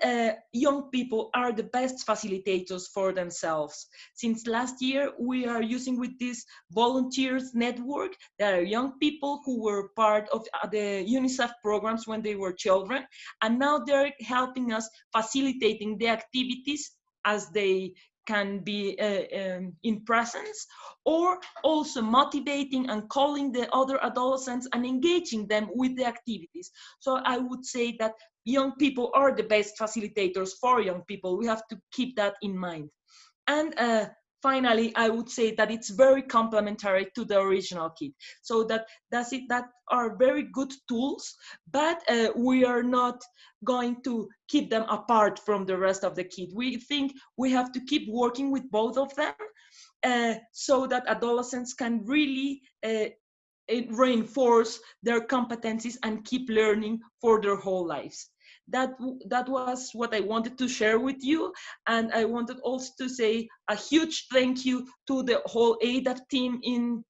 young people are the best facilitators for themselves. Since last year, we are using with this volunteers network. There are young people who were part of the UNICEF programs when they were children, and now they're helping us facilitating the activities as they can be in presence, or also motivating and calling the other adolescents and engaging them with the activities. So I would say that young people are the best facilitators for young people. We have to keep that in mind. And finally, I would say that it's very complementary to the original kid. So that are very good tools, but we are not going to keep them apart from the rest of the kid. We think we have to keep working with both of them so that adolescents can really reinforce their competencies and keep learning for their whole lives. That was what I wanted to share with you. And I wanted also to say a huge thank you to the whole ADAP team in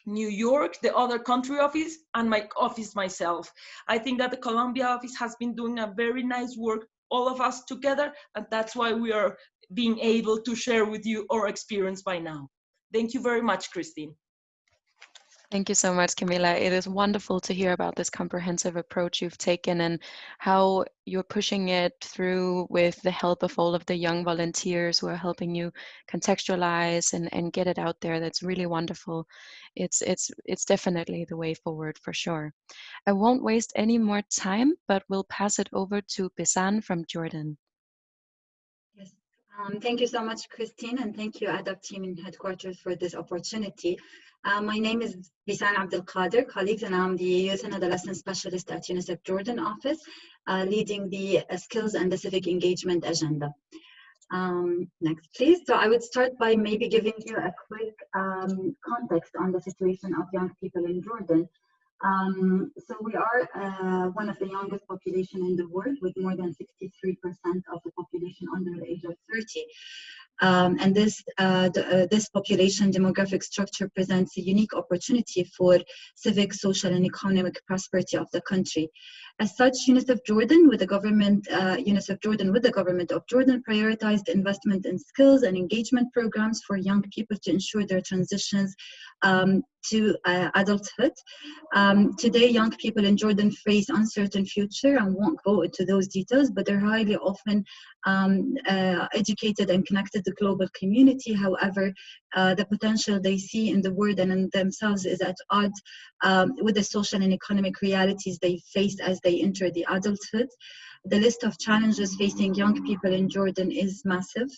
New York, the other country office, and my office myself. I think that the Colombia office has been doing a very nice work, all of us together, and that's why we are being able to share with you our experience by now. Thank you very much, Christine. Thank you so much, Camila. It is wonderful to hear about this comprehensive approach you've taken and how you're pushing it through with the help of all of the young volunteers who are helping you contextualize and get it out there. That's really wonderful. It's definitely the way forward for sure. I won't waste any more time, but we'll pass it over to Bisan from Jordan. Yes. Thank you so much, Christine, and thank you, ADAP team in headquarters, for this opportunity. My name is Bisan Abdelkader, colleagues, and I'm the Youth and Adolescent Specialist at UNICEF Jordan office, leading the skills and the civic engagement agenda. Next, please. So I would start by maybe giving you a quick context on the situation of young people in Jordan. So we are one of the youngest population in the world, with more than 63% of the population under the age of 30. And this population demographic structure presents a unique opportunity for civic, social, and economic prosperity of the country. As such, UNICEF Jordan with the government of Jordan prioritized investment in skills and engagement programs for young people to ensure their transitions to adulthood. Today, young people in Jordan face uncertain future. I won't go into those details, but they're highly often educated and connected to the global community. However, the potential they see in the world and in themselves is at odds with the social and economic realities they face as they enter the adulthood. The list of challenges facing young people in Jordan is massive.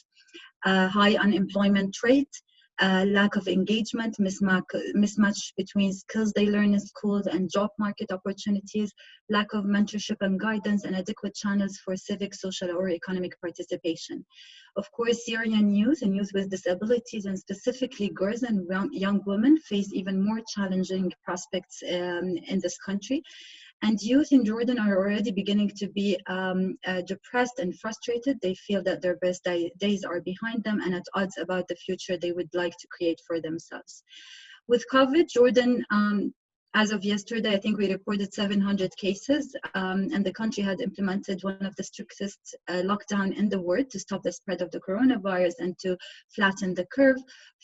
High unemployment rate, lack of engagement, mismatch between skills they learn in schools and job market opportunities, lack of mentorship and guidance, and adequate channels for civic, social, or economic participation. Of course, Syrian youth and youth with disabilities, and specifically girls and young women, face even more challenging prospects in this country. And youth in Jordan are already beginning to be depressed and frustrated. They feel that their best days are behind them and at odds about the future they would like to create for themselves. With COVID, Jordan, as of yesterday, I think we reported 700 cases, and the country had implemented one of the strictest lockdown in the world to stop the spread of the coronavirus and to flatten the curve,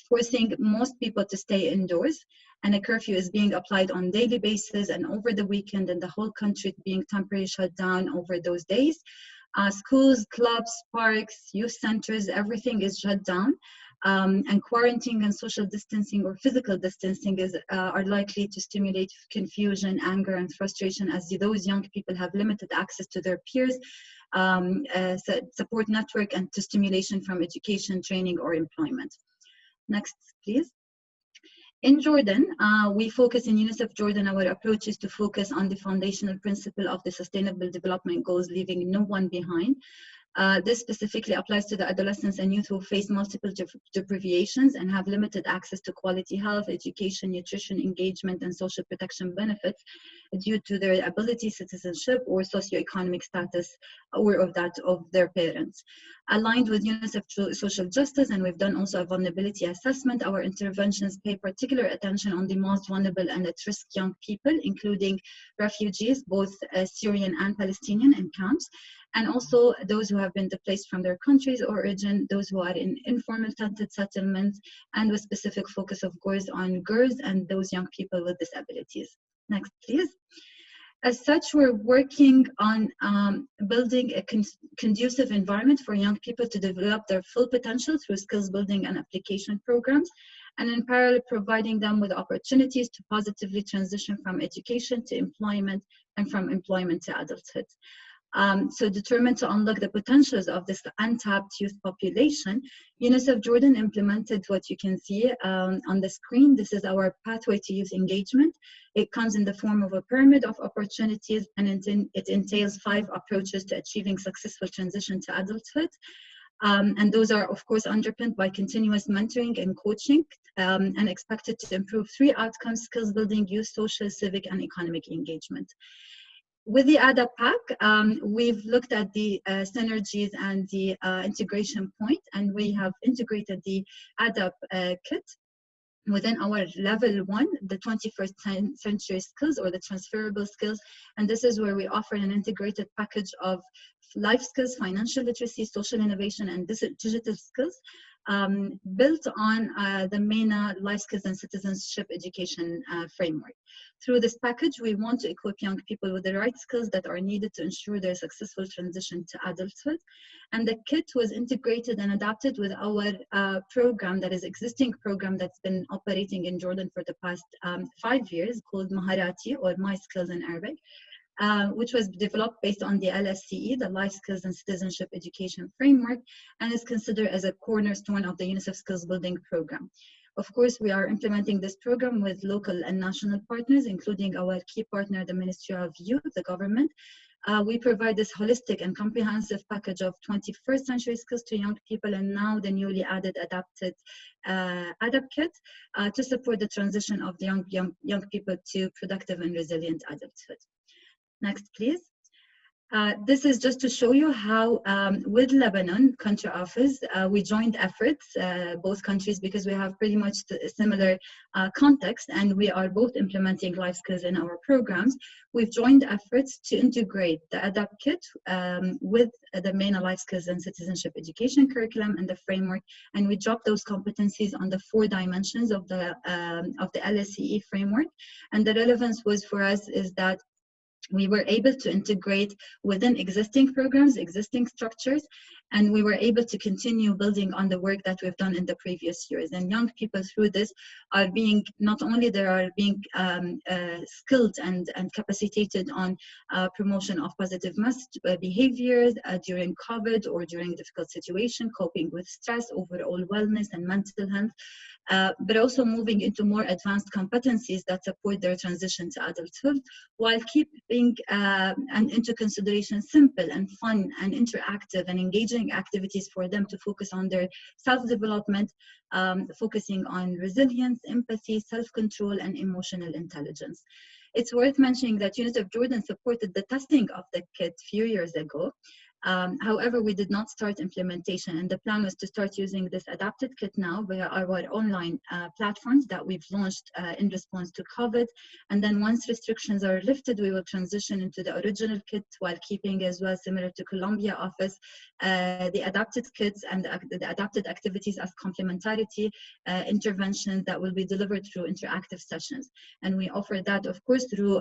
forcing most people to stay indoors. And a curfew is being applied on a daily basis and over the weekend, and the whole country being temporarily shut down over those days. Schools, clubs, parks, youth centers, everything is shut down. And quarantining and social distancing or physical distancing are likely to stimulate confusion, anger, and frustration, as those young people have limited access to their peers, support network, and to stimulation from education, training, or employment. Next, please. In Jordan, we focus in UNICEF Jordan, our approach is to focus on the foundational principle of the Sustainable Development Goals, leaving no one behind. This specifically applies to the adolescents and youth who face multiple deprivations and have limited access to quality health, education, nutrition, engagement, and social protection benefits due to their ability, citizenship, or socioeconomic status, or of that of their parents. Aligned with UNICEF social justice, and we've done also a vulnerability assessment, our interventions pay particular attention on the most vulnerable and at-risk young people, including refugees, both Syrian and Palestinian, in camps, and also those who have been displaced from their countries of origin, those who are in informal tented settlements, and with specific focus, of course, on girls and those young people with disabilities. Next, please. As such, we're working on building a conducive environment for young people to develop their full potential through skills building and application programs, and in parallel providing them with opportunities to positively transition from education to employment and from employment to adulthood. So determined to unlock the potentials of this untapped youth population, UNICEF Jordan implemented what you can see on the screen. This is our pathway to youth engagement. It comes in the form of a pyramid of opportunities, and it entails 5 approaches to achieving successful transition to adulthood. And those are, of course, underpinned by continuous mentoring and coaching, and expected to improve 3 outcomes: skills building, youth social, civic, and economic engagement. With the ADAP pack, we've looked at the synergies and the integration point, and we have integrated the ADAP kit within our level 1, the 21st century skills, or the transferable skills. And this is where we offer an integrated package of life skills, financial literacy, social innovation, and digital skills, built on the MENA life skills and citizenship education framework. Through this package, we want to equip young people with the right skills that are needed to ensure their successful transition to adulthood. And the kit was integrated and adapted with our program, that is existing program that's been operating in Jordan for the past 5 years, called Maharati, or My Skills in Arabic, which was developed based on the LSCE, the Life Skills and Citizenship Education Framework, and is considered as a cornerstone of the UNICEF Skills Building Program. Of course, we are implementing this program with local and national partners, including our key partner, the Ministry of Youth, the government. We provide this holistic and comprehensive package of 21st century skills to young people, and now the newly added adapted ADAP kit to support the transition of the young people to productive and resilient adulthood. Next, please. This is just to show you how, with Lebanon country office, we joined efforts, both countries, because we have pretty much a similar context, and we are both implementing life skills in our programs. We've joined efforts to integrate the ADAP kit with the MENA life skills and citizenship education curriculum and the framework, and we dropped those competencies on the 4 dimensions of the LSCE framework. And the relevance was for us is that we were able to integrate within existing programs, existing structures, and we were able to continue building on the work that we've done in the previous years. And young people through this are being, not only they are being skilled and capacitated on promotion of positive behaviors during COVID or during difficult situation, coping with stress, overall wellness and mental health, but also moving into more advanced competencies that support their transition to adulthood, while keeping and into consideration simple and fun and interactive and engaging activities for them to focus on their self-development, focusing on resilience, empathy, self-control, and emotional intelligence. It's worth mentioning that UNICEF Jordan supported the testing of the kit a few years ago. However, we did not start implementation, and the plan was to start using this adapted kit now via our online platforms that we've launched in response to COVID. And then once restrictions are lifted, we will transition into the original kit while keeping as well, similar to Colombia office, the adapted kits and the adapted activities as complementarity interventions that will be delivered through interactive sessions. And we offer that, of course, through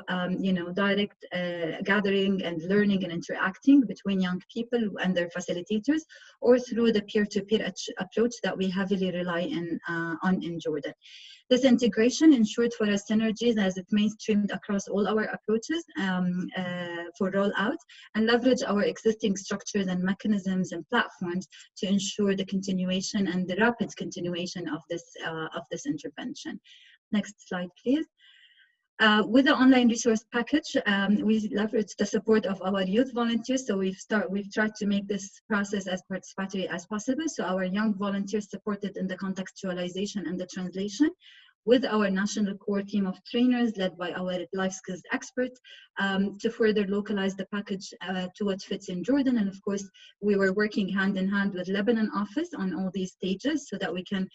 direct gathering and learning and interacting between young people and their facilitators, or through the peer-to-peer approach that we heavily rely on in Jordan. This integration ensured for us synergies as it mainstreamed across all our approaches for rollout, and leverage our existing structures and mechanisms and platforms to ensure the continuation and the rapid continuation of this intervention. Next slide, please. With the online resource package, we leverage the support of our youth volunteers. So we've tried to make this process as participatory as possible. So our young volunteers supported in the contextualization and the translation, with our national core team of trainers led by our life skills expert to further localize the package to what fits in Jordan. And of course, we were working hand in hand with Lebanon office on all these stages so that we can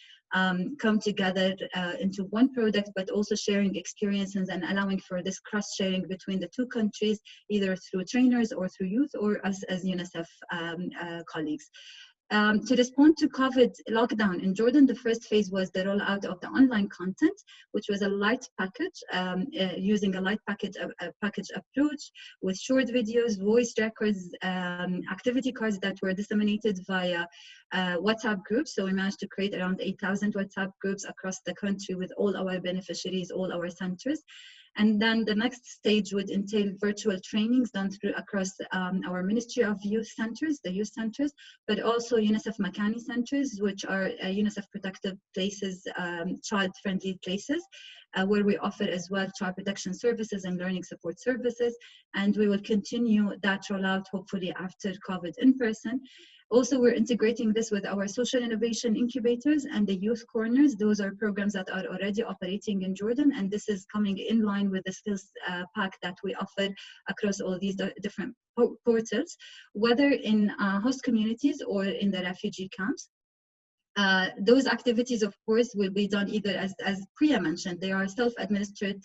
come together into one product, but also sharing experiences and allowing for this cross-sharing between the two countries, either through trainers or through youth or us as UNICEF colleagues. To respond to COVID lockdown in Jordan, the first phase was the rollout of the online content, which was a light package, using a light package approach with short videos, voice records, activity cards that were disseminated via WhatsApp groups. So we managed to create around 8,000 WhatsApp groups across the country with all our beneficiaries, all our centers. And then the next stage would entail virtual trainings done across our Ministry of Youth Centers, the youth centers, but also UNICEF Makani centers, which are UNICEF protected places, child-friendly places, where we offer as well child protection services and learning support services. And we will continue that rollout hopefully after COVID in person. Also, we're integrating this with our social innovation incubators and the youth corners. Those are programs that are already operating in Jordan, and this is coming in line with the skills pack that we offer across all these different portals, whether in host communities or in the refugee camps. Those activities, of course, will be done either, as Priya mentioned, they are self-administered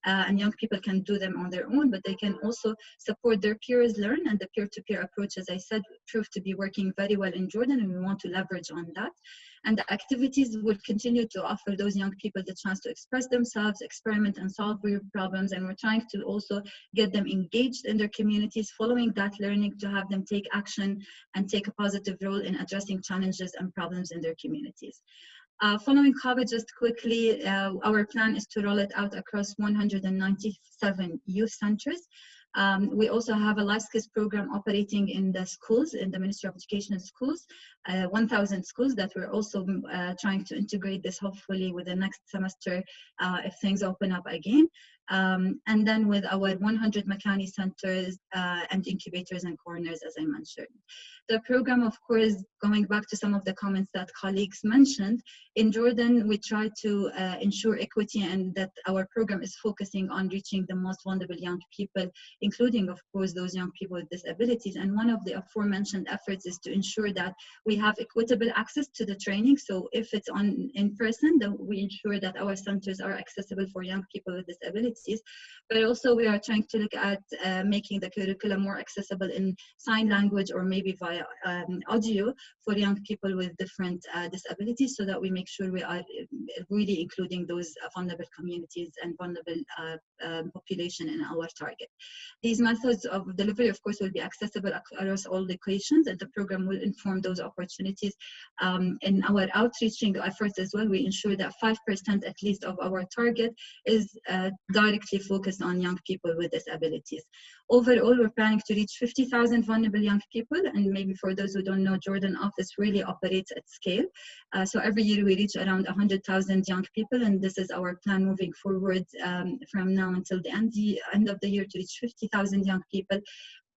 and young people can do them on their own, but they can also support their peers learn, and the peer-to-peer approach, as I said, proved to be working very well in Jordan, and we want to leverage on that. And the activities will continue to offer those young people the chance to express themselves, experiment and solve real problems, and we're trying to also get them engaged in their communities, following that learning to have them take action and take a positive role in addressing challenges and problems in their communities. Following COVID, just quickly, our plan is to roll it out across 197 youth centers. We also have a life skills program operating in the schools, in the Ministry of Education schools, 1,000 schools that we're also trying to integrate this hopefully with the next semester if things open up again. And then with our 100 Makani centers and incubators and corners, as I mentioned. The program, of course, going back to some of the comments that colleagues mentioned, in Jordan, we try to ensure equity and that our program is focusing on reaching the most vulnerable young people, including, of course, those young people with disabilities. And one of the aforementioned efforts is to ensure that we have equitable access to the training. So if it's in person, then we ensure that our centers are accessible for young people with disabilities. But also we are trying to look at making the curriculum more accessible in sign language or maybe via audio for young people with different disabilities, so that we make sure we are really including those vulnerable communities and vulnerable population in our target. These methods of delivery, of course, will be accessible across all locations, and the program will inform those opportunities. In our outreaching efforts as well, we ensure that 5% at least of our target is directly focused on young people with disabilities. Overall, we're planning to reach 50,000 vulnerable young people, and maybe for those who don't know, Jordan office really operates at scale. So every year we reach around 100,000 young people, and this is our plan moving forward from now until the end of the year to reach 50,000 young people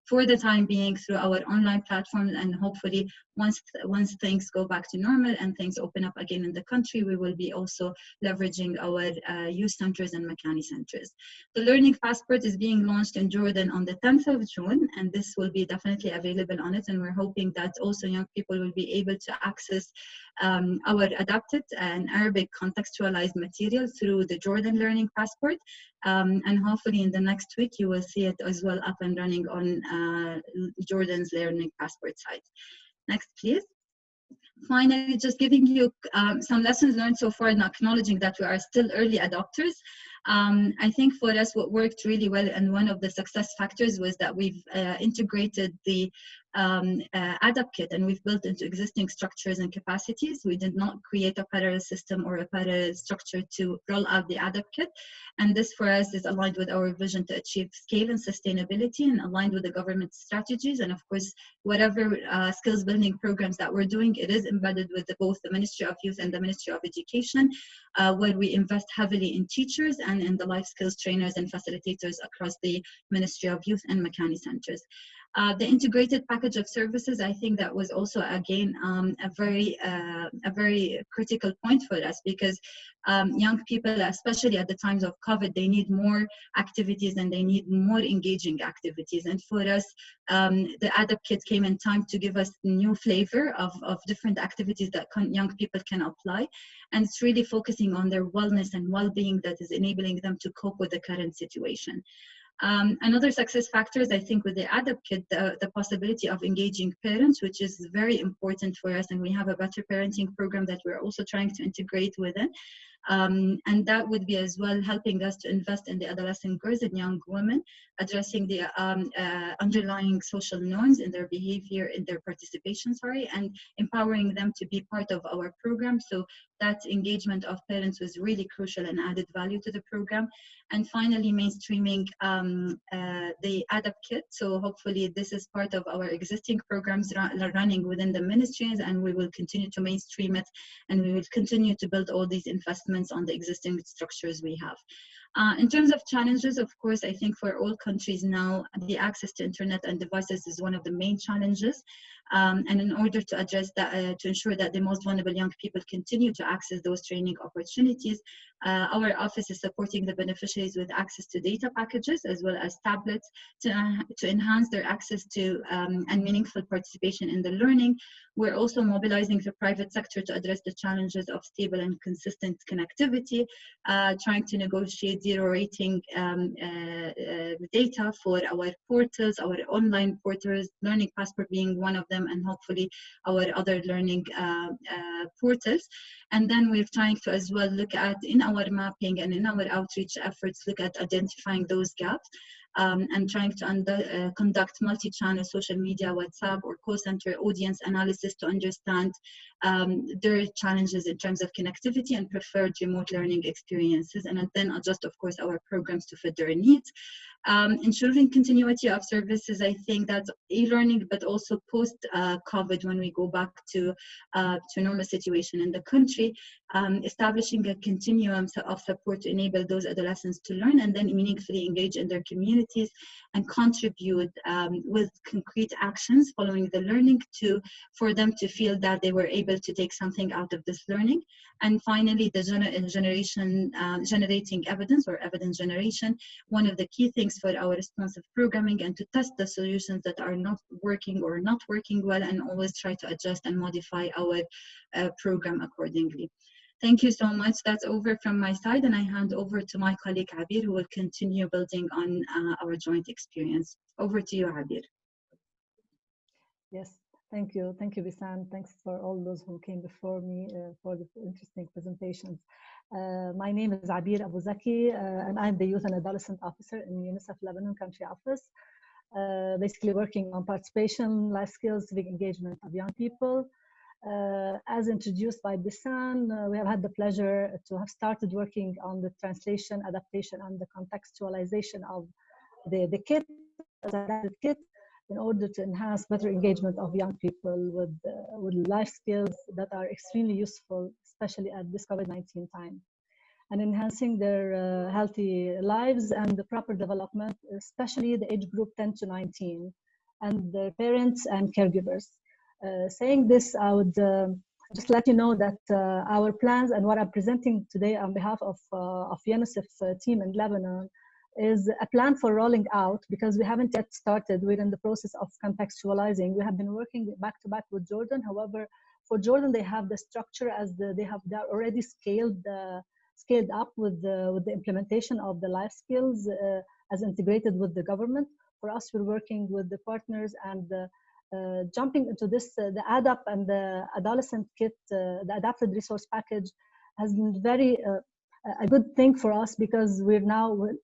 for the time being through our online platform, and hopefully once things go back to normal and things open up again in the country, we will be also leveraging our youth centers and Makani centers. The Learning Passport is being launched in Jordan on the 10th of June, and this will be definitely available on it, and we're hoping that also young people will be able to access our adapted and Arabic contextualized material through the Jordan Learning Passport, and hopefully in the next week you will see it as well up and running on Jordan's Learning Passport site. Next, please. Finally, just giving you some lessons learned so far and acknowledging that we are still early adopters. I think for us what worked really well, and one of the success factors, was that we've integrated the ADAPT kit, and we've built into existing structures and capacities. We did not create a parallel system or a parallel structure to roll out the ADAPT kit, and this for us is aligned with our vision to achieve scale and sustainability, and aligned with the government strategies. And of course, whatever skills building programs that we're doing, it is embedded with both the Ministry of Youth and the Ministry of Education, where we invest heavily in teachers and in the life skills trainers and facilitators across the Ministry of Youth and Makani centers. The integrated package of services, I think that was also, again, a very critical point for us, because young people, especially at the times of COVID, they need more activities and they need more engaging activities. And for us, the ADAPT kit came in time to give us new flavor of different activities that young people can apply. And it's really focusing on their wellness and well-being that is enabling them to cope with the current situation. Another success factor is, I think, with the ADAPT kit, the possibility of engaging parents, which is very important for us, and we have a better parenting program that we're also trying to integrate within. And that would be as well helping us to invest in the adolescent girls and young women, addressing the underlying social norms in their behavior, in their participation, and empowering them to be part of our program. So that engagement of parents was really crucial and added value to the program. And finally, mainstreaming the ADAPT kit. So hopefully this is part of our existing programs running within the ministries, and we will continue to mainstream it, and we will continue to build all these investments on the existing structures we have. In terms of challenges, of course, I think for all countries now, the access to internet and devices is one of the main challenges. And in order to address that, to ensure that the most vulnerable young people continue to access those training opportunities, our office is supporting the beneficiaries with access to data packages as well as tablets to enhance their access to and meaningful participation in the learning. We're also mobilizing the private sector to address the challenges of stable and consistent connectivity, trying to negotiate zero rating data for our portals, our online portals, Learning Passport being one of them, and hopefully our other learning portals. And then we're trying to as well look at, in our mapping and in our outreach efforts, look at identifying those gaps. And trying to conduct multi-channel social media, WhatsApp or call center audience analysis to understand their challenges in terms of connectivity and preferred remote learning experiences, and then adjust, of course, our programs to fit their needs. Ensuring continuity of services, I think that's e-learning, but also post-COVID, when we go back to normal situation in the country, establishing a continuum of support to enable those adolescents to learn and then meaningfully engage in their communities and contribute with concrete actions following the learning for them to feel that they were able to take something out of this learning. And finally, the generating evidence or evidence generation, one of the key things for our responsive programming, and to test the solutions that are not working or not working well, and always try to adjust and modify our program accordingly. Thank you so much. That's over from my side, and I hand over to my colleague Abir, who will continue building on our joint experience. Over to you, Abir. Yes, thank you. Thank you, Bisan. Thanks for all those who came before me for the interesting presentations. My name is Abir Abu Zaki, and I'm the Youth and Adolescent Officer in UNICEF Lebanon Country Office, basically working on participation, life skills, civic engagement of young people. As introduced by Bisan, we have had the pleasure to have started working on the translation, adaptation, and the contextualization of the kit, in order to enhance better engagement of young people with life skills that are extremely useful, especially at this COVID-19 time, and enhancing their healthy lives and the proper development, especially the age group 10 to 19, and their parents and caregivers. Saying this, I would just let you know that our plans and what I'm presenting today on behalf of UNICEF team in Lebanon is a plan for rolling out, because we haven't yet started. We're in the process of contextualizing. We have been working back to back with Jordan. However, for Jordan, they have the structure as they're already scaled up with the implementation of the life skills as integrated with the government. For us, we're working with the partners and jumping into this, the ADAP and the adolescent kit, the adapted resource package has been very a good thing for us, because we'll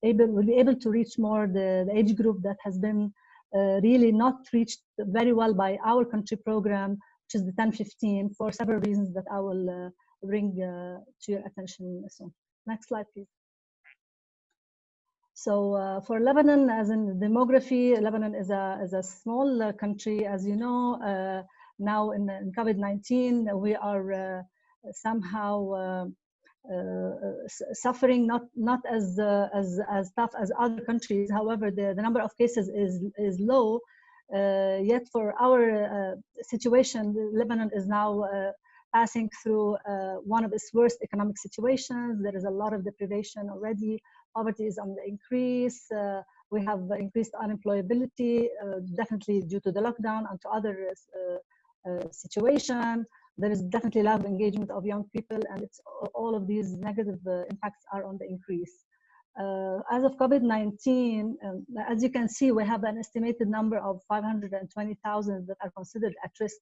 be able to reach more the age group that has been really not reached very well by our country program, which is the 10-15, for several reasons that I will bring to your attention soon. Next slide, please. So for Lebanon, as in demography, Lebanon is a small country, as you know. Now in COVID-19, we are somehow suffering not as tough as other countries. However, the number of cases is low. Yet for our situation, Lebanon is now passing through one of its worst economic situations. There is a lot of deprivation already. Poverty is on the increase. We have increased unemployability, definitely due to the lockdown and to other situation. There is definitely a lot of engagement of young people, and all of these negative impacts are on the increase. As of COVID-19, as you can see, we have an estimated number of 520,000 that are considered at risk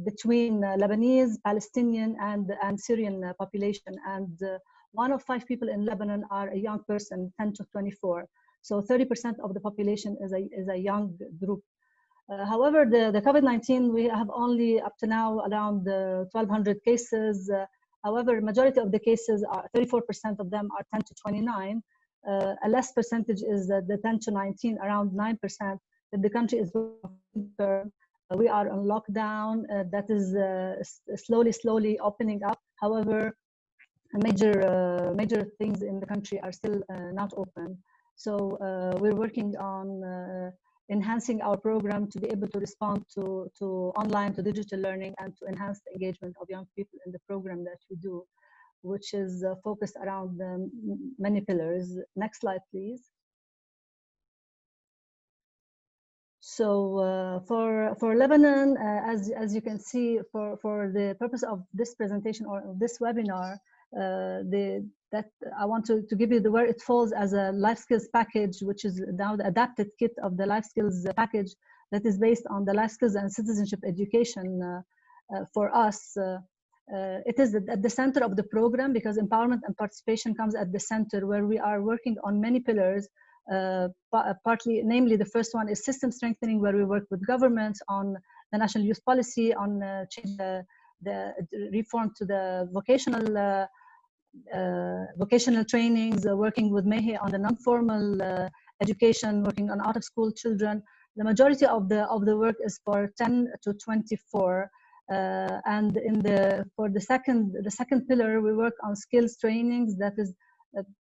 between Lebanese, Palestinian, and Syrian population. And 1 of 5 people in Lebanon are a young person, 10 to 24. So 30% of the population is a young group. However, the COVID-19, we have only up to now around 1,200 cases. However, majority of the cases, 34% of them are 10 to 29. A less percentage is the 10 to 19, around 9%. If the country is we are on lockdown, that is slowly opening up. However, major things in the country are still not open. So we're working on enhancing our program to be able to respond to online, to digital learning, and to enhance the engagement of young people in the program that we do, which is focused around many pillars. Next slide, please. So for Lebanon, as you can see, for the purpose of this presentation or this webinar, that I want to give you where it falls as a life skills package, which is now the adapted kit of the life skills package that is based on the life skills and citizenship education. For us, it is at the center of the program, because empowerment and participation comes at the center, where we are working on many pillars. Partly, namely, the first one is system strengthening, where we work with governments on the national youth policy, on change the reform to the vocational trainings, working with MEHE on the non-formal education, working on out-of-school children. The majority of the work is for 10 to 24, and for the second pillar, we work on skills trainings. That is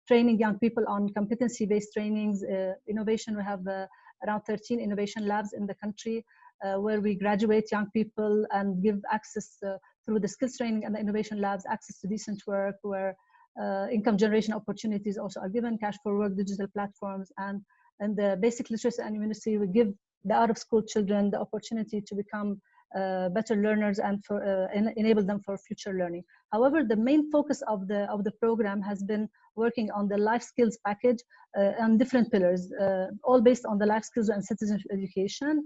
training young people on competency-based trainings, innovation. We have around 13 innovation labs in the country, where we graduate young people and give access through the skills training and the innovation labs, access to decent work, where income generation opportunities also are given, cash for work, digital platforms, and the basic literacy and numeracy. We give the out-of-school children the opportunity to become better learners and enable them for future learning. However, the main focus of the program has been working on the life skills package on different pillars, all based on the life skills and citizenship education.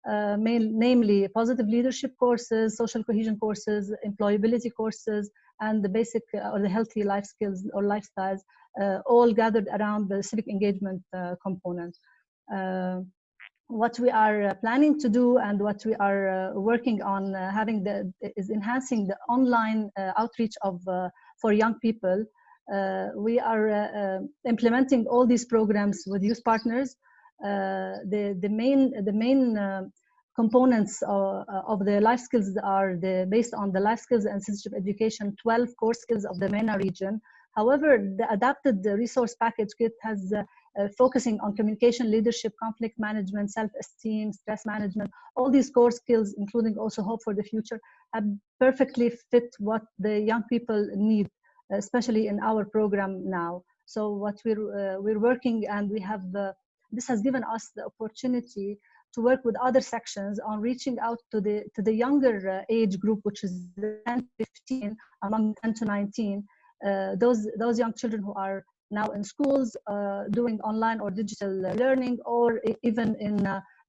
Namely positive leadership courses, social cohesion courses, employability courses, and the basic or the healthy life skills or lifestyles, all gathered around the civic engagement component. What we are planning to do and what we are working on is enhancing the online outreach for young people. We are implementing all these programs with youth partners. The main components of the life skills are based on the life skills and citizenship education, 12 core skills of the MENA region. However, the adapted resource package kit has focusing on communication, leadership, conflict management, self-esteem, stress management. All these core skills, including also hope for the future, have perfectly fit what the young people need, especially in our program now. So what we're working, and we have this has given us the opportunity to work with other sections on reaching out to the younger age group, which is 10 to 15, among 10 to 19. Those young children who are now in schools doing online or digital learning, or even in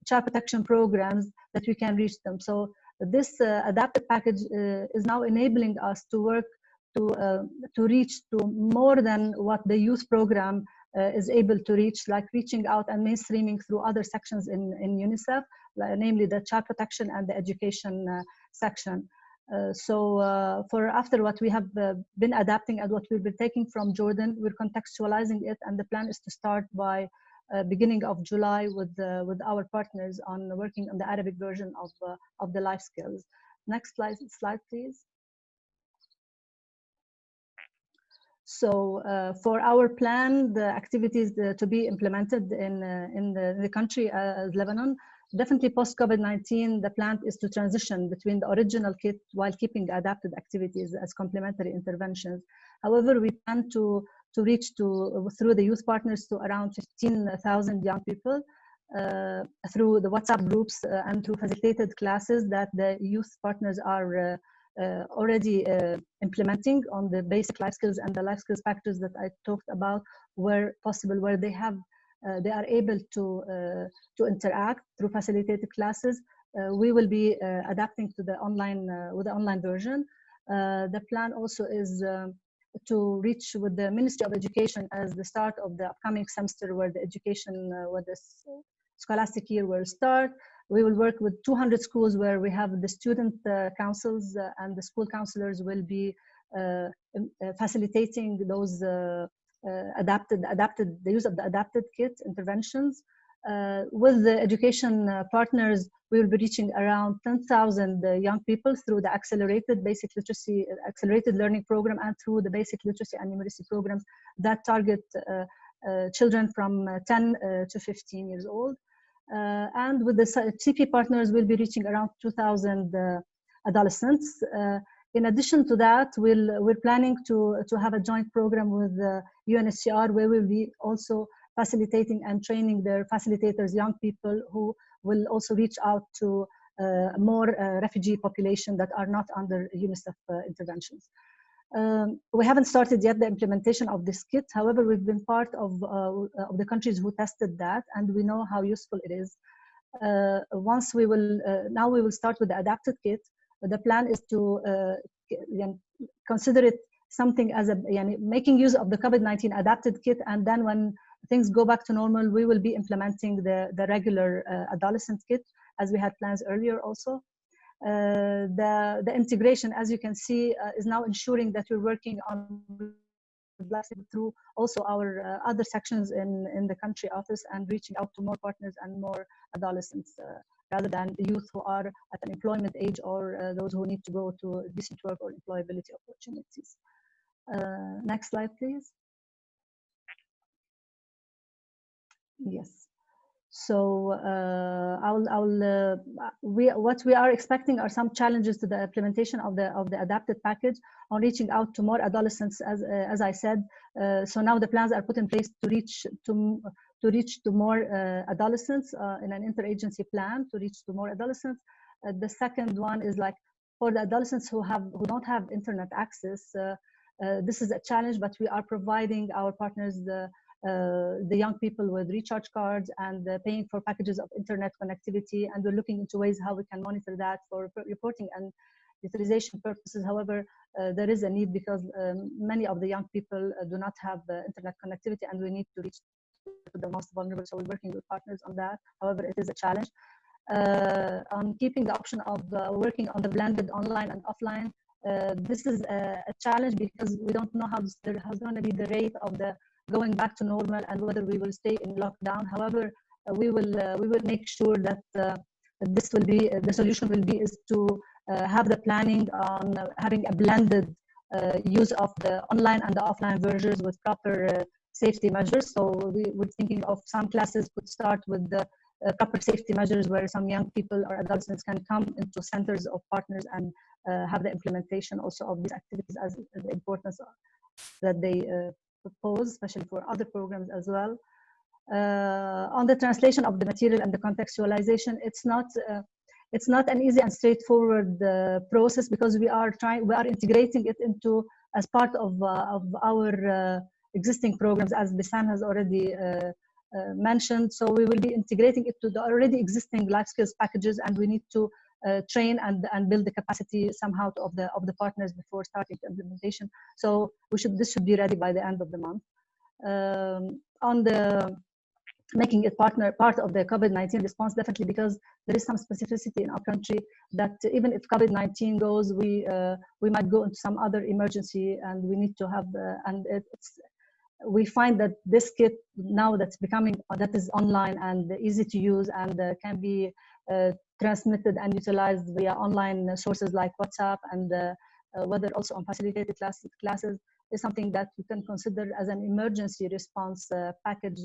child protection programs, that we can reach them. So this adapted package is now enabling us to work to reach to more than what the youth program is able to reach, like reaching out and mainstreaming through other sections in UNICEF, namely the child protection and the education section. For after what we have been adapting and what we've been taking from Jordan, we're contextualizing it, and the plan is to start by beginning of July with our partners on working on the Arabic version of the life skills. Next slide, please. So for our plan, the activities to be implemented in the country as Lebanon, definitely post-COVID-19, the plan is to transition between the original kit while keeping adapted activities as complementary interventions. However, we plan to reach through the youth partners to around 15,000 young people through the WhatsApp groups and through facilitated classes that the youth partners are already implementing on the basic life skills and the life skills packages that I talked about, where possible, where they are able to interact through facilitated classes. We will be adapting to the online with the online version. The plan also is to reach with the Ministry of Education as the start of the upcoming semester, where the education, where the scholastic year will start. We will work with 200 schools where we have the student councils and the school counselors will be facilitating those the use of the adapted kit interventions. With the education partners, we will be reaching around 10,000 young people through the accelerated basic literacy, accelerated learning program, and through the basic literacy and numeracy programs that target children from 10 to 15 years old. And with the CP partners, we'll be reaching around 2,000 adolescents. In addition to that, we're planning to have a joint program with UNHCR, where we'll be also facilitating and training their facilitators, young people who will also reach out to more refugee population that are not under UNICEF interventions. We haven't started yet the implementation of this kit. However, we've been part of the countries who tested that, and we know how useful it is. Once we will, now we will start with the adapted kit. The plan is to consider it something as making use of the COVID-19 adapted kit, and then when things go back to normal, we will be implementing the regular adolescent kit, as we had plans earlier also. The integration, as you can see, is now ensuring that we're working on through also our other sections in the country office and reaching out to more partners and more adolescents rather than youth who are at an employment age or those who need to go to decent work or employability opportunities. Next slide, please. Yes. So what we are expecting are some challenges to the implementation of the adapted package on reaching out to more adolescents, as I said. So now the plans are put in place to reach to more adolescents in an interagency plan to reach to more adolescents. The second one is like for the adolescents who don't have internet access. This is a challenge, but we are providing our partners the young people with recharge cards and paying for packages of internet connectivity, and we're looking into ways how we can monitor that for reporting and utilization purposes. However, there is a need because many of the young people do not have internet connectivity, and we need to reach to the most vulnerable, so we're working with partners on that. However, it is a challenge. On keeping the option of working on the blended online and offline, this is a challenge because we don't know how's going to be the rate of the going back to normal and whether we will stay in lockdown. However, we will make sure that this will be the solution will be is to have the planning on having a blended use of the online and the offline versions with proper safety measures. So we were thinking of some classes could start with the proper safety measures where some young people or adolescents can come into centers of partners and have the implementation also of these activities as the importance that they propose, especially for other programs as well. On the translation of the material and the contextualization, it's not an easy and straightforward process, because we are integrating it into as part of our existing programs, as Bisan has already mentioned. So we will be integrating it to the already existing life skills packages, and we need to train and build the capacity somehow of the partners before starting the implementation. So this should be ready by the end of the month. On the making it part of the COVID-19 response, definitely, because there is some specificity in our country that even if COVID-19 goes, we might go into some other emergency, and we need to have we find that this kit now that is online and easy to use and can be transmitted and utilized via online sources like WhatsApp, and whether also on facilitated classes, is something that we can consider as an emergency response package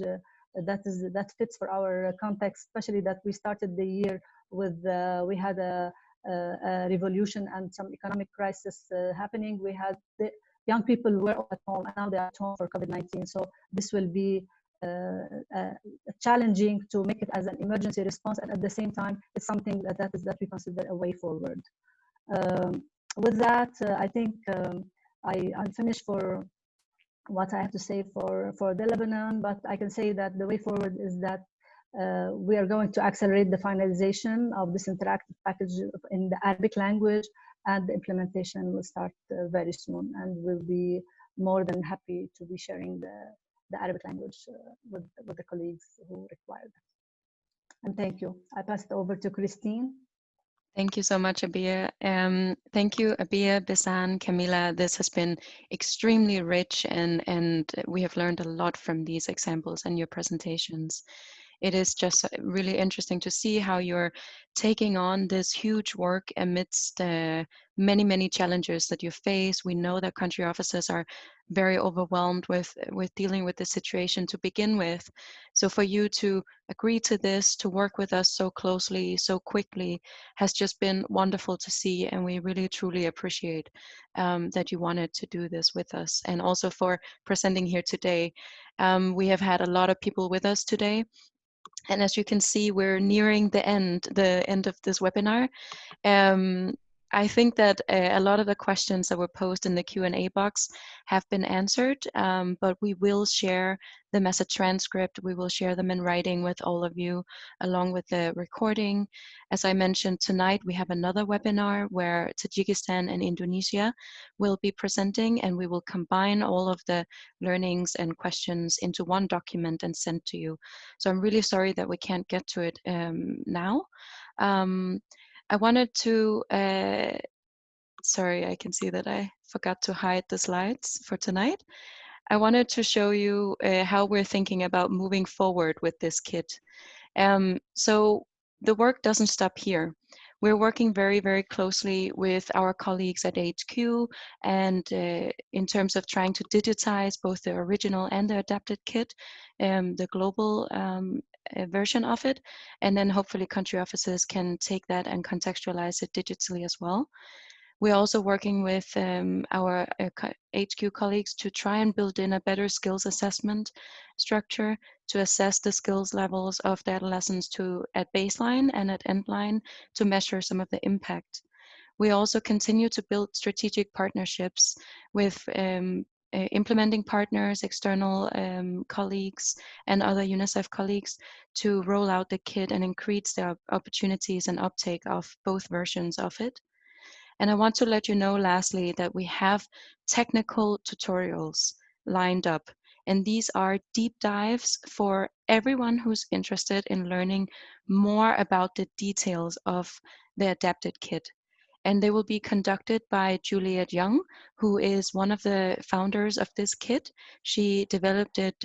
that fits for our context, especially that we started the year with we had a revolution and some economic crisis happening. We had the young people were at home, and now they are at home for COVID-19. So this will be challenging to make it as an emergency response, and at the same time, it's something that we consider a way forward. With that, I think I'm finished for what I have to say for the Lebanon, but I can say that the way forward is that we are going to accelerate the finalization of this interactive package in the Arabic language, and the implementation will start very soon, and we'll be more than happy to be sharing the Arabic language with the colleagues who require that. And thank you. I pass it over to Christine. Thank you so much, Abia. Thank you, Abia, Bisan, Camila. This has been extremely rich, and we have learned a lot from these examples and your presentations. It is just really interesting to see how you're taking on this huge work amidst many, many challenges that you face. We know that country officers are very overwhelmed with dealing with the situation to begin with. So for you to agree to this, to work with us so closely, so quickly, has just been wonderful to see. And we really, truly appreciate that you wanted to do this with us, and also for presenting here today. We have had a lot of people with us today. And as you can see, we're nearing the end of this webinar. I think that a lot of the questions that were posed in the Q&A box have been answered, but we will share the message transcript. We will share them in writing with all of you, along with the recording. As I mentioned tonight, we have another webinar where Tajikistan and Indonesia will be presenting, and we will combine all of the learnings and questions into one document and send to you. So I'm really sorry that we can't get to it now. I wanted to, sorry, I can see that I forgot to hide the slides for tonight. I wanted to show you how we're thinking about moving forward with this kit. So the work doesn't stop here. We're working very, very closely with our colleagues at HQ, and in terms of trying to digitize both the original and the adapted kit, the global version of it, and then hopefully country offices can take that and contextualize it digitally as well. We're also working with our HQ colleagues to try and build in a better skills assessment structure to assess the skills levels of the adolescents at baseline and at endline to measure some of the impact. We also continue to build strategic partnerships with implementing partners, external colleagues, and other UNICEF colleagues to roll out the kit and increase the opportunities and uptake of both versions of it. And I want to let you know lastly that we have technical tutorials lined up, and these are deep dives for everyone who's interested in learning more about the details of the adapted kit. And they will be conducted by Juliet Young, who is one of the founders of this kit. She developed it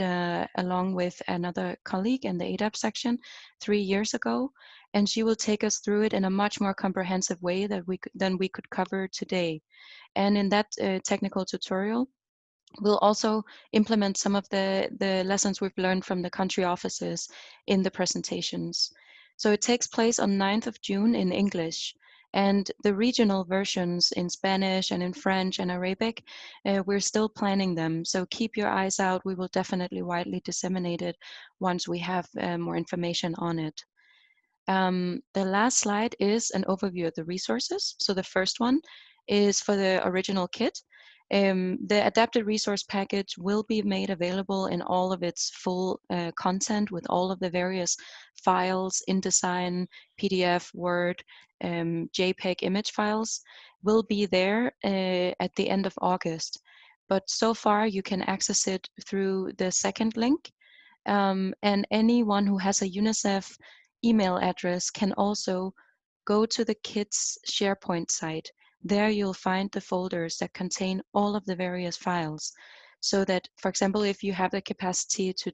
along with another colleague in the ADAP section 3 years ago. And she will take us through it in a much more comprehensive way than we could cover today. And in that technical tutorial, We'll also implement some of the lessons we've learned from the country offices in the presentations. So it takes place on 9th of June in English, and the regional versions in Spanish and in French and Arabic, we're still planning them. So keep your eyes out. We will definitely widely disseminate it once we have more information on it. The last slide is an overview of the resources. So the first one is for the original kit. The adapted resource package will be made available in all of its full content with all of the various files, InDesign, PDF, Word, JPEG image files will be there at the end of August. But so far you can access it through the second link. And anyone who has a UNICEF email address can also go to the KITS SharePoint site. There you'll find the folders that contain all of the various files. So that, for example, if you have the capacity to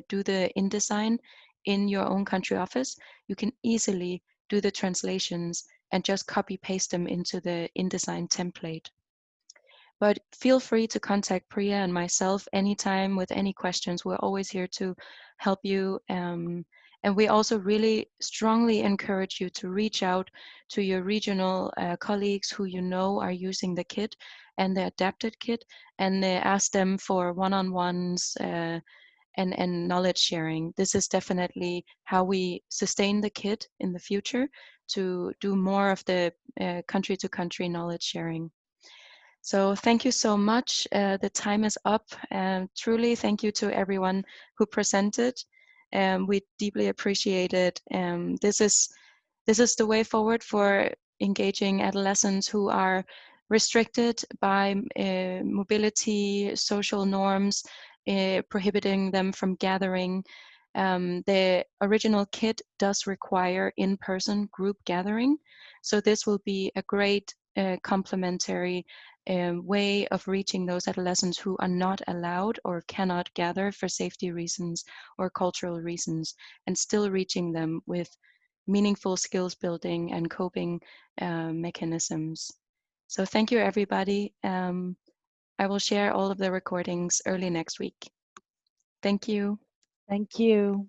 do the InDesign in your own country office, you can easily do the translations and just copy paste them into the InDesign template. But feel free to contact Priya and myself anytime with any questions. We're always here to help you. And we also really strongly encourage you to reach out to your regional colleagues who you know are using the kit and the adapted kit, and ask them for one-on-ones and knowledge sharing. This is definitely how we sustain the kit in the future, to do more of the country-to-country knowledge sharing. So thank you so much. The time is up. Truly thank you to everyone who presented. We deeply appreciate it. This is the way forward for engaging adolescents who are restricted by mobility, social norms, prohibiting them from gathering. The original kit does require in-person group gathering. So this will be a great complementary way of reaching those adolescents who are not allowed or cannot gather for safety reasons or cultural reasons, and still reaching them with meaningful skills building and coping mechanisms. So thank you, everybody. I will share all of the recordings early next week. Thank you. Thank you.